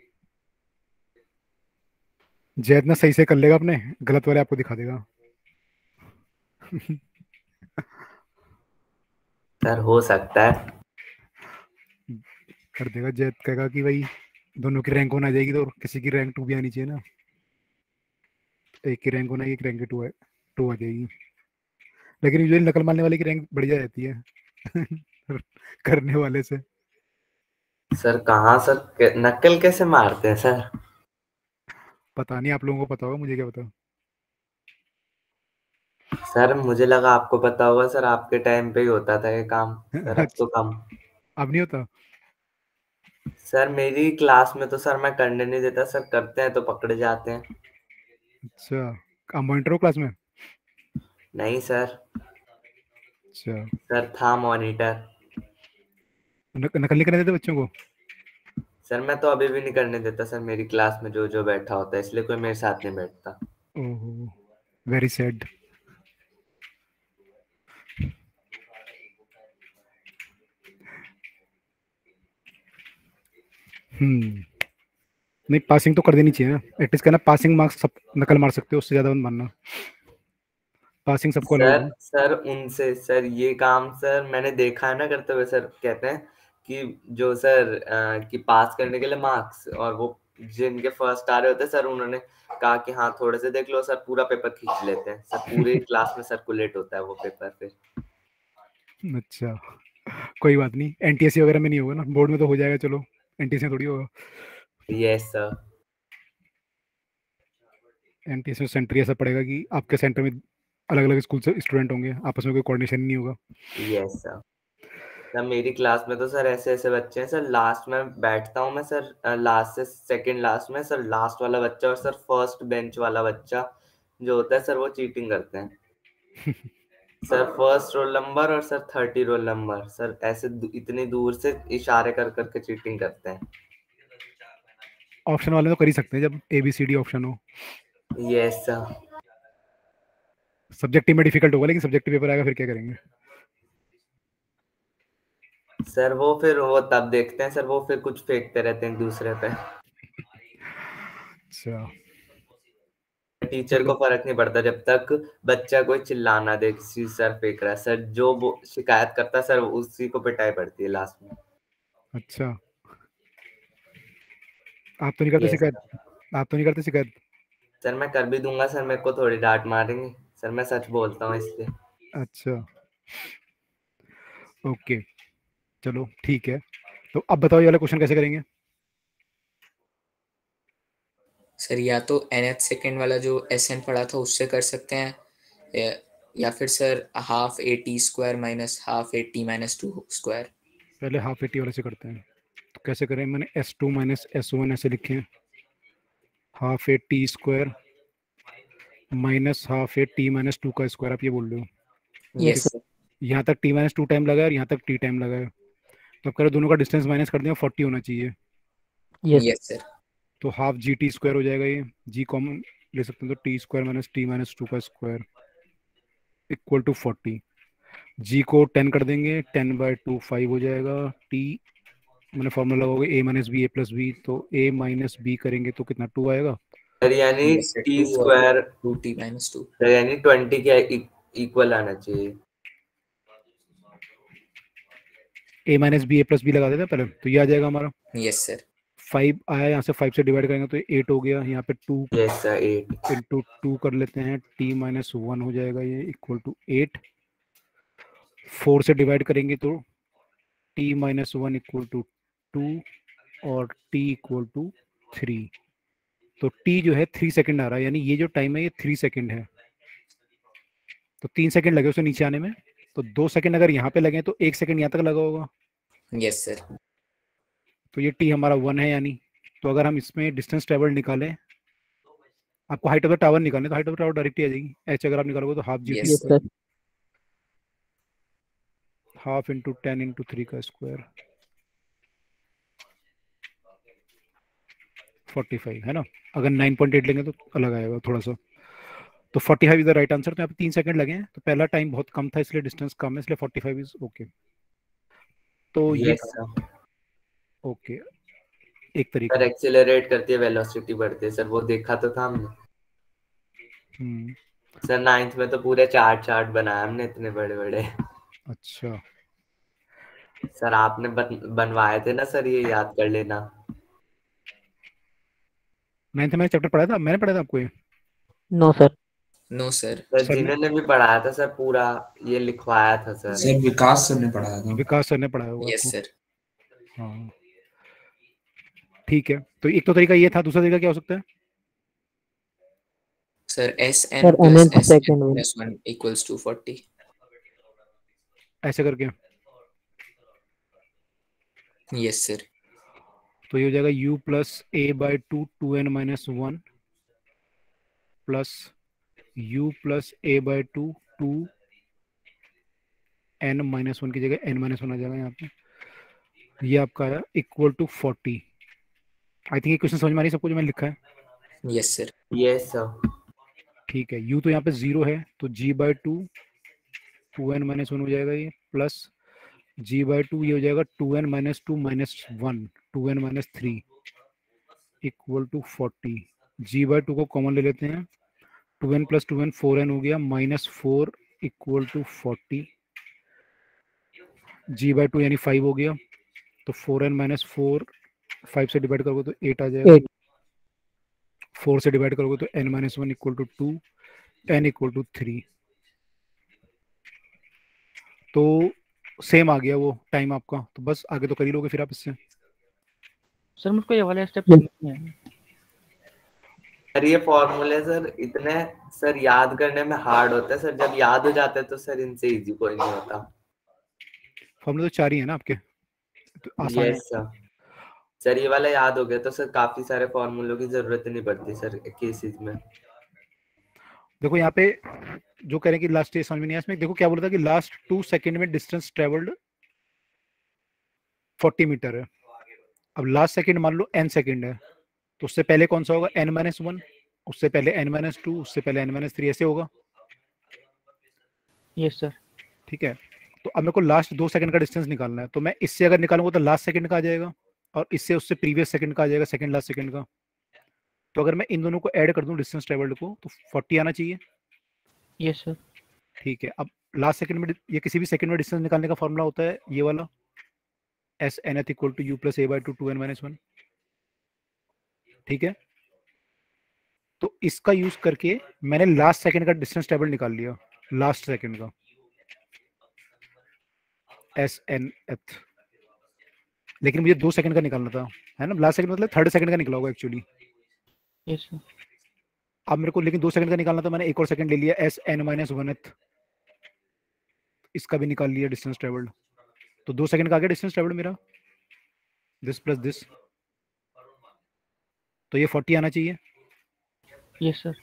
Speaker 1: जैद ना सही से कर लेगा अपने, गलत वाले आपको दिखा देगा।
Speaker 5: सर हो सकता है।
Speaker 1: कर देगा। जैद कहेगा कि भाई दोनों की रैंक 1 आ जाएगी तो किसी की रैंक 2 भी आनी चाहिए ना। एक की रैंक 1 आई, एक रैंक 2 आ जाएगी। लेकिन यूजुअली नकल मारने वाले की रैंक बढ़ जाती है करने वाले से।
Speaker 5: सर कहाँ सर, नकल कैसे मारते हैं सर?
Speaker 1: पता नहीं, आप लोगों को पता होगा, मुझे क्या पता।
Speaker 5: सर मुझे लगा आपको पता होगा सर, आपके टाइम पे ही होता था ये काम सर, अब तो कम।
Speaker 1: अब नहीं होता।
Speaker 5: सर मेरी क्लास में तो सर मैं करने नहीं देता सर, करते हैं तो पकड़े जाते हैं।
Speaker 1: अच्छा, आप मॉनिटर हो क्लास में?
Speaker 5: नहीं सर,
Speaker 1: अच्छा,
Speaker 5: सर था मॉनिटर।
Speaker 1: नकल नहीं करने देते बच्चों को?
Speaker 5: सर मैं तो अभी भी नहीं करने देता सर, मेरी क्लास में जो जो बैठा होता है, इसलिए कोई मेरे साथ नहीं बैठता।
Speaker 1: ओहो, वेरी सैड। नहीं, पासिंग तो कर देनी चाहिए ना एटलीस्ट। कहना पासिंग मार्क्स सब नकल मार सकते हो, उससे ज्यादा मत मानना। पासिंग सबको अलाउड
Speaker 5: सर
Speaker 1: है।
Speaker 5: सर उनसे सर ये काम सर मैंने देखा है ना करते हुए। सर कहते हैं कि जो सर कि पास करने के लिए मार्क्स, और वो जिनके फर्स्ट आ रहे होते हैं सर, उन्होंने कहा कि हाँ थोड़े से देख लो सर, पूरा पेपर खींच लेते हैं सर, पूरे क्लास में सर्कुलेट होता है वो पेपर फिर।
Speaker 1: अच्छा, कोई बात नहीं, एनटीएससी वगैरह में नहीं होगा ना, बोर्ड में तो हो जाएगा। चलो, एनटीएससी में थोड़ी होगा।
Speaker 5: Yes sir.
Speaker 1: एनटीएससी में सेंटर ऐसा पड़ेगा कि आपके सेंटर में अलग अलग स्कूल से स्टूडेंट होंगे, आपस में कोई कोऑर्डिनेशन नहीं होगा।
Speaker 5: Yes sir. सर मेरी क्लास में तो सर ऐसे ऐसे बच्चे हैं सर, लास्ट में बैठता हूँ मैं सर, लास्ट से सेकंड लास्ट में सर, लास्ट वाला बच्चा और सर फर्स्ट बेंच वाला बच्चा जो होता है सर, वो चीटिंग करते हैं सर। फर्स्ट रोल नंबर और सर 30 रोल नंबर सर, ऐसे इतनी दूर से इशारे कर करके चीटिंग करते हैं।
Speaker 1: ऑप्शन वाले तो कर ही सकते हैं जब ABCD ऑप्शन हो।
Speaker 5: Yes sir.
Speaker 1: सब्जेक्टिव में डिफिकल्ट होगा, लेकिन सब्जेक्टिव पेपर आएगा फिर क्या करेंगे?
Speaker 5: सर वो फिर वो तब देखते हैं सर, वो फिर कुछ फेंकते रहते हैं दूसरे पे।
Speaker 1: अच्छा,
Speaker 5: टीचर को फर्क नहीं पड़ता जब तक बच्चा कोई चिल्लाना दे किसी सर फेंक रहा है सर, जो वो शिकायत करता है सर उसी को पिटाई पड़ती है लास्ट में।
Speaker 1: अच्छा, आप तो नहीं करते
Speaker 5: यस
Speaker 1: शिकायत? आप तो नहीं करते शिकायत?
Speaker 5: सर, मैं कर भी दूंगा सर, मेरे को थोड़ी डांट मारेंगे सर, मैं सच बोलता हूँ इसलिए।
Speaker 1: अच्छा, ओके, चलो ठीक है। तो अब बताओ ये वाला क्वेश्चन कैसे करेंगे?
Speaker 3: सर या तो nth सेकेंड वाला जो SN पढ़ा था उससे कर सकते हैं, या फिर sir half AT square minus half AT minus 2 square.
Speaker 1: पहले हाफ AT वाले से करते हैं। तो कैसे करें? मैंने S2 माइनस S1 ऐसे लिखे हैं, half AT square minus half AT minus 2 का स्क्वायर, आप ये बोल रहे हो?
Speaker 3: Yes sir.
Speaker 1: यहाँ तक T माइनस 2 टाइम लगा है और यहाँ तक T टाइम लगा है, तो अब कह रहे दोनों का डिस्टेंस माइनस कर दें, 40 होना चाहिए।
Speaker 3: Yes sir.
Speaker 1: तो हाफ GT स्क्वायर हो जाएगा, ये G कॉमन ले सकते हैं, तो T square minus T minus 2 का स्क्वायर इक्वल टू 40। G को 10 कर देंगे, 10/2 5 हो जाएगा। T मैंने फॉर्मूला लगाओगे A minus B A plus B, तो A माइनस बी करेंगे तो कितना 2 आएगा।
Speaker 5: सर यानी
Speaker 3: Yes, sir,
Speaker 5: टी
Speaker 3: 2 और
Speaker 5: स्क्वायर
Speaker 3: 2T minus 2।
Speaker 5: सर यानी 20 के इक्वल आना चाहिए।
Speaker 1: A minus B A plus B लगा देते हैं पहले, तो ये आ जाएगा हमारा।
Speaker 3: Yes sir.
Speaker 1: 5 आया, यहाँ से 5 से डिवाइड करेंगे तो 8 हो गया। यहाँ पे 2
Speaker 5: यस सर 8
Speaker 1: इंटू 2 कर लेते हैं, T माइनस 1 हो जाएगा, ये इक्वल टू 8। 4 से डिवाइड करेंगे तो T माइनस 1 इक्वल टू 2 और T इक्वल टू 3। तो T जो है 3 सेकंड आ रहा है, यानी ये जो टाइम है ये 3 सेकंड है। तो 3 सेकंड लगे उसे नीचे आने में, तो 2 सेकंड अगर यहाँ पे लगे तो 1 सेकंड यहाँ तक लगा होगा।
Speaker 3: Yes sir.
Speaker 1: तो ये T हमारा 1 है, यानी तो अगर हम इसमें डिस्टेंस ट्रेवल निकालें, आपको हाइट ऑफ द टावर निकालने, तो height of the tower direct ही आ जाएगी। H अगर आप निकालोगे तो half GT,
Speaker 3: yes sir.
Speaker 1: Half into 10 into 3 का स्क्वायर 45 है ना। अगर 9.8 लेंगे तो अलग आएगा थोड़ा सा। तो 45 इज द राइट आंसर। तो यहाँ पे 3 सेकंड लगे हैं, तो पहला टाइम बहुत कम था इसलिए डिस्टेंस कम है, इसलिए 45 इज ओके। तो ये
Speaker 5: यस सर।
Speaker 1: ओके, एक तरीका।
Speaker 5: सर एक्सेलरेट करती है, वेलोसिटी बढ़ती है सर, वो देखा तो था हमने। सर 9th में तो पूरे चार्ट बनाया हमने, इतने बड़े बड़े।
Speaker 1: अच्छा,
Speaker 5: सर आपने बनवाए थे ना सर, ये याद कर लेना।
Speaker 1: मैंने चैप्टर पढ़ा था, मैंने पढ़ा था आपको ये?
Speaker 2: No sir.
Speaker 3: No sir.
Speaker 5: Sir
Speaker 1: sir ने
Speaker 5: जिन्होंने भी पढ़ाया था सर, पूरा ये लिखवाया था सर।
Speaker 7: सर विकास सर ने पढ़ाया था।
Speaker 1: विकास सर ने पढ़ाया होगा
Speaker 3: यस
Speaker 1: आपको।
Speaker 3: सर।
Speaker 1: हाँ ठीक है, तो एक तो तरीका ये था, दूसरा तरीका क्या हो सकता है?
Speaker 3: Sir S N
Speaker 2: sir
Speaker 3: plus
Speaker 2: nth
Speaker 3: S N
Speaker 2: second one.
Speaker 3: Plus 1 equals to 40।
Speaker 1: ऐसे करके
Speaker 3: यस सर।
Speaker 1: तो ये हो जाएगा u plus a by 2 2n-1 plus u plus a by 2 2n-1 की जगह n-1 आ जाएगा यहाँ पे। ये आपका आया इक्वल टू 40। आई थिंक ये क्वेश्चन समझ में आ रही है सबको जो मैंने लिखा है?
Speaker 3: Yes sir.
Speaker 5: Yes sir.
Speaker 1: ठीक है, u तो यहाँ पे 0 है, तो g बाई 2 2n-1 हो जाएगा ये, प्लस g बाई 2 ये हो जाएगा 2n-2 2n-3 equal to 40। g by 2 को कॉमन ले लेते हैं, 2n प्लस 2n 4n हो गया, -4 इक्वल टू 40। g बाई 2 यानी 5 हो गया, तो 4n-4 5 से डिवाइड करोगे तो 8 आ जाएगा, 4 से डिवाइड करोगे तो n-1 equal to 2, n equal to 3। तो सेम आ गया वो टाइम आपका, तो बस आगे तो कर ही लोगे फिर आप इससे।
Speaker 4: सर मुझको ये वाला स्टेप समझ नहीं आया।
Speaker 5: सर ये फॉर्मूले सर इतने सर याद करने में हार्ड होते हैं सर, जब याद हो जाते हैं तो सर इनसे इजी कोई नहीं होता।
Speaker 1: फॉर्मूला तो 4 ही है ना आपके, तो आसान है।
Speaker 5: Yes sir. सर ये वाला याद हो गया तो सर काफी सारे फॉर्मूलों की जरूरत नहीं पड़ती सर केसेस में।
Speaker 1: देखो यहाँ पे जो कह रहे हैं कि लास्ट स्टेज समझ में नहीं आया, इसमें देखो क्या बोला था कि लास्ट 2 सेकंड में डिस्टेंस ट्रेवल्ड 40 मीटर है। अब लास्ट सेकंड मान लो n सेकंड है, तो उससे पहले कौन सा होगा? n-1, उससे पहले n-2, उससे पहले n-3, ऐसे होगा।
Speaker 4: Yes sir.
Speaker 1: ठीक है, तो अब मेरे को लास्ट 2 सेकंड का डिस्टेंस निकालना है, तो मैं इससे अगर निकालूंगा तो लास्ट सेकंड का आ जाएगा, और इससे उससे प्रीवियस सेकंड का आ जाएगा, सेकंड लास्ट सेकंड का। तो अगर मैं इन दोनों को ऐड कर दूं डिस्टेंस ट्रेवल्ड को, तो 40 आना चाहिए।
Speaker 4: Yes sir.
Speaker 1: ठीक है, अब लास्ट सेकंड में ये किसी भी सेकंड में डिस्टेंस निकालने का फॉर्मूला होता है ये वाला, S nth equal to u plus a by 2 2n-1। ठीक है, तो इसका यूज करके मैंने लास्ट सेकंड का डिस्टेंस ट्रेवल निकाल लिया, लास्ट सेकंड का एस एन एथ। लेकिन मुझे 2 सेकंड का निकालना था, है ना? लास्ट सेकंड मतलब थर्ड सेकंड का निकला होगा एक्चुअली।
Speaker 4: Yes sir.
Speaker 1: अब मेरे को लेकिन 2 सेकंड का निकालना था, मैंने एक और सेकंड ले लिया, एस n-1th, इसका भी निकाल लिया डिस्टेंस ट्रेवल्ड। तो 2 सेकंड का आ गया डिस्टेंस ट्रेवल्ड मेरा, दिस प्लस दिस, तो ये 40 आना चाहिए।
Speaker 4: Yes sir.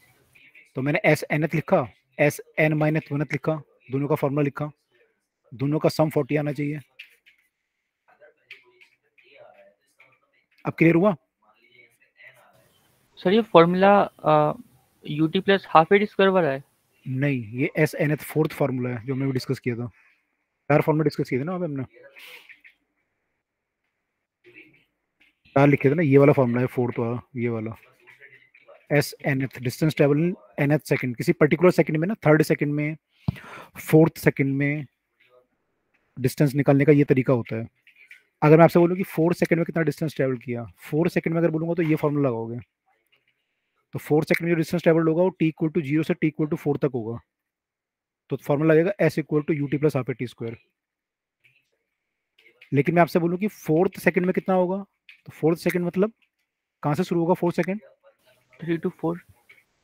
Speaker 1: तो मैंने एस nth लिखा, एस n-1th लिखा, दोनों का फॉर्मूला लिखा, दोनों का सम 40 आना चाहिए। अब क्लियर हुआ?
Speaker 4: सर ये formula u t plus half at square वाला है?
Speaker 1: नहीं, ये एस nth फोर्थ फार्मूला है जो हमने डिस्कस किया था, 4 फार्मूला डिस्कस किए थे ना हमने, 4 लिखे थे ना, ये वाला फार्मूला है फोर्थ वाला, ये वाला S nth, distance travel nth second, किसी पर्टिकुलर सेकंड में ना, थर्ड सेकंड में, फोर्थ सेकंड में डिस्टेंस निकालने का ये तरीका होता है। अगर मैं आपसे बोलूं कि 4 सेकंड में कितना डिस्टेंस ट्रेवल किया, 4 सेकंड में अगर बोलूंगा तो ये फार्मूला लगाओगे, तो 4 सेकंड में जो डिस्टेंस ट्रेवल होगा वो t इक्वल टू 0 से t इक्वल टू 4 तक होगा, तो फार्मूला लगेगा s equal to ut plus half a t square. लेकिन मैं आपसे बोलूं कि 4th सेकंड में कितना होगा, तो 4th सेकंड मतलब कहां से शुरू होगा 4 second?
Speaker 4: 3 to 4।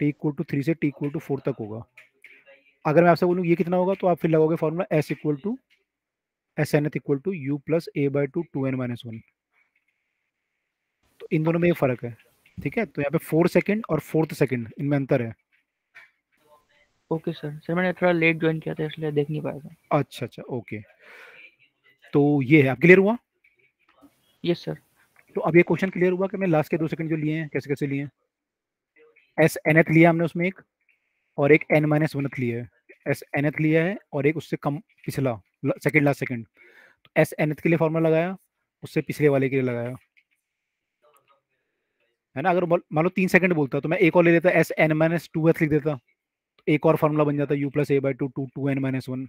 Speaker 1: t equal to 3 से t इक्वल टू 4 तक होगा। अगर मैं आपसे बोलूं ये कितना होगा, तो आप फिर लगाओगे formula s equal to S N equal to u plus a by 2 तो इन दोनों में ये फर्क है। ठीक है, तो यहाँ पे 4 सेकंड और 4th सेकंड इनमें अंतर है।
Speaker 4: Okay sir. सर मैंने थोड़ा लेट ज्वाइन किया था इसलिए देख नहीं पाया था।
Speaker 1: अच्छा ओके, तो ये है, आप क्लियर हुआ?
Speaker 4: Yes sir.
Speaker 1: तो अब ये क्वेश्चन क्लियर हुआ कि मैं लास्ट के 2 सेकंड जो लिए हैं कैसे कैसे लिए हैं। एस nth लिया हमने उसमें एक, और एक n-1th लिया है, एस nth लिया है और एक उससे कम पिछला सेकंड लास्ट सेकंड, तो एस nth के लिए फॉर्मूला लगाया, उससे पिछले वाले के लिए लगाया, है ना? अगर मान लो 3 सेकंड बोलता तो मैं एक और ले लेता, एस n-2th लिख देता, तो एक और फॉर्मूला बन जाता u plus a by 2 2n-1,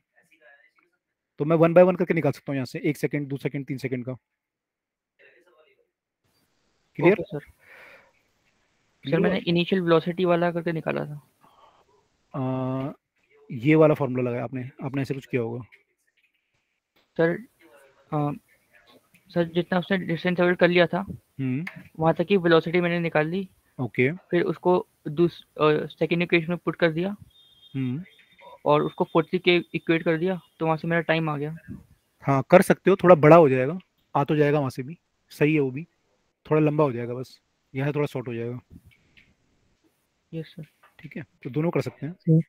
Speaker 1: तो मैं 1 बाय 1 करके निकाल सकता हूँ यहाँ से, 1 सेकंड, 2 सेकंड, 3 सेकंड का। क्लियर?
Speaker 4: Okay sir. सर मैंने इनिशियल वेलोसिटी वाला करके निकाला था।
Speaker 1: ये वाला फॉर्मूला लगाया आपने ऐसे कुछ किया होगा
Speaker 4: सर सर जितना उसने डिस्टेंस ट्रेवल कर लिया था वहां तक की वेलोसिटी मैंने निकाल ली।
Speaker 1: ओके।
Speaker 4: फिर उसको सेकेंड इक्वेशन में पुट कर दिया और उसको 40 के इक्वेट कर दिया, तो वहां से मेरा टाइम आ गया।
Speaker 1: हाँ कर सकते हो, थोड़ा बड़ा हो जाएगा, आ तो जाएगा वहां से भी, सही है वो भी, थोड़ा लंबा हो जाएगा, बस यहाँ थोड़ा शॉर्ट हो जाएगा।
Speaker 4: Yes sir.
Speaker 1: ठीक है, तो दोनों कर सकते हैं।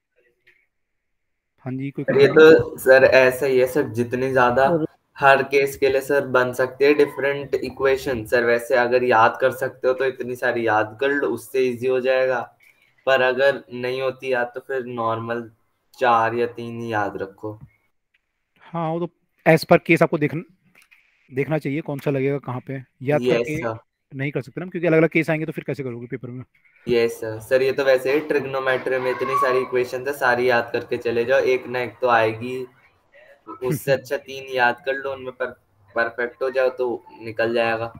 Speaker 1: हाँ जी, कोई
Speaker 5: ये तो सर ऐसा ही है सर, जितनी ज्यादा हर केस के लिए सर बन सकते हैं डिफरेंट इक्वेशन सर। वैसे अगर याद कर सकते हो तो इतनी सारी याद कर लो, उससे इजी हो जाएगा। पर अगर नहीं होती याद तो फिर नॉर्मल 4 या 3 ही याद रखो।
Speaker 1: हाँ वो तो एज पर केस आपको देखना चाहिए कौन सा लगेगा कहाँ पे, याद करके
Speaker 5: सर।
Speaker 1: नहीं कर सकते ना, क्योंकि अलग अलग केस आएंगे तो फिर कैसे करोगे पेपर में।
Speaker 5: Yes sir. सर ये तो वैसे ही ट्रिग्नोमेट्री में इतनी सारी इक्वेशन है, सारी याद करके चले जाओ, एक ना एक तो आएगी। उससे अच्छा 3 याद कर लो, उनमें परफेक्ट हो जाओ तो निकल जाएगा।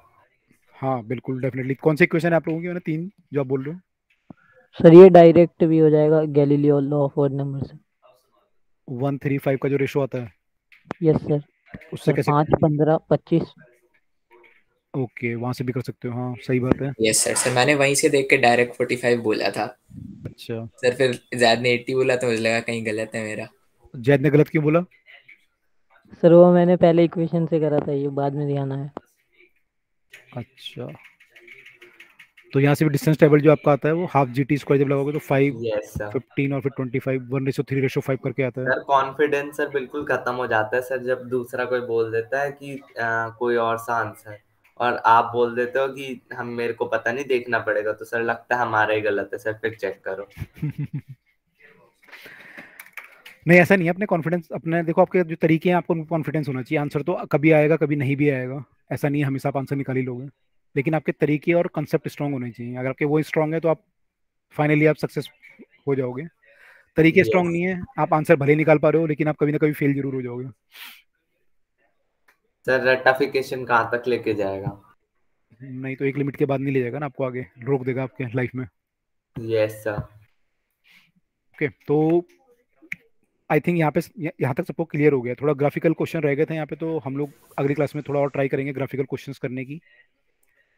Speaker 1: हाँ बिल्कुल डेफिनेटली। कौन सी इक्वेशन है आप लोगों की, मैंने 3 जो आप बोल रहे हो?
Speaker 2: सर ये डायरेक्ट भी हो जाएगा Galileo law of odd number से।
Speaker 1: 135 का जो रेशो आता है,
Speaker 2: यस सर।
Speaker 1: उससे
Speaker 2: सर
Speaker 1: कैसे?
Speaker 2: 5, 15, 25।
Speaker 1: ओके, वहां से भी कर सकते हो, हाँ सही बात है।
Speaker 3: Yes sir. सर मैंने वहीं से देख के डायरेक्ट 45 बोला था।
Speaker 1: अच्छा,
Speaker 3: सर फिर जैद ने 80 बोला तो मुझे लगा कहीं गलत है मेरा।
Speaker 1: जैद ने गलत क्यों बोला?
Speaker 2: सर वो मैंने पहले इक्वेशन से करा था, ये बाद में ध्यान आया।
Speaker 1: अच्छा, तो यहाँ से भी डिस्टेंस टेबल जो आपका आता है वो हाफ GT स्क्वायर जब लगाओगे तो 5,
Speaker 5: यस सर।
Speaker 1: 15 और फिर 25, 1:3:5 करके आता है।
Speaker 5: सर कॉन्फिडेंस सर बिल्कुल खत्म हो जाता है सर, जब दूसरा कोई बोल देता है कि कोई और सा आंसर और आप बोल देते हो कि हम मेरे को पता नहीं, देखना पड़ेगा, तो सर लगता है हमारा ही गलत है सर, फिर चेक करो।
Speaker 1: नहीं ऐसा नहीं है, अपने कॉन्फिडेंस अपने देखो, आपके जो तरीके हैं आपको कॉन्फिडेंस होना चाहिए। आंसर तो कभी आएगा कभी नहीं भी आएगा, ऐसा नहीं है हमेशा आप आंसर निकाल ही लोगे, लेकिन आपके तरीके और कंसेप्ट स्ट्रांग होने चाहिए। अगर आपके वो स्ट्रांग है तो आप फाइनली आप सक्सेस हो जाओगे। तरीके स्ट्रांग नहीं है, आप आंसर भले निकाल पा रहे हो लेकिन आप कभी ना कभी फेल जरूर हो जाओगे।
Speaker 5: सर रट्टाफिकेशन कहाँ तक लेके जाएगा?
Speaker 1: नहीं तो एक लिमिट के बाद नहीं ले जाएगा ना आपको, आगे रोक देगा आपके लाइफ में।
Speaker 5: Yes sir.
Speaker 1: ओके, तो आई थिंक यहाँ तक सबको क्लियर हो गया। थोड़ा ग्राफिकल क्वेश्चन रह गए थे यहाँ पे, तो हम लोग अगली क्लास में थोड़ा और ट्राई करेंगे ग्राफिकल क्वेश्चंस करने की।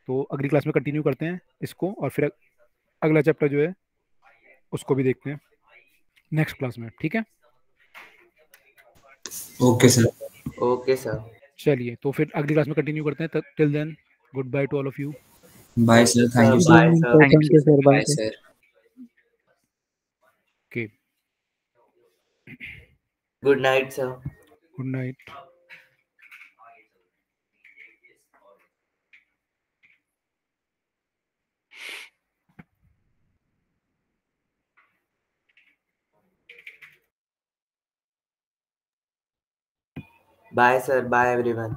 Speaker 1: तो अगली क्लास में कंटिन्यू करते हैं इसको, और फिर अगला चैप्टर जो है उसको भी देखते हैं नेक्स्ट क्लास में, ठीक है?
Speaker 7: Okay sir.
Speaker 5: Okay sir.
Speaker 1: चलिए, तो फिर अगली क्लास में कंटिन्यू करते हैं। Till then, goodbye to all of you.
Speaker 7: Bye sir, thank you sir.
Speaker 5: Bye sir.
Speaker 2: Thank you sir. Bye
Speaker 3: bye
Speaker 2: sir.
Speaker 3: Sir.
Speaker 1: Okay,
Speaker 5: good night sir.
Speaker 1: Good night.
Speaker 5: Bye sir. Bye everyone.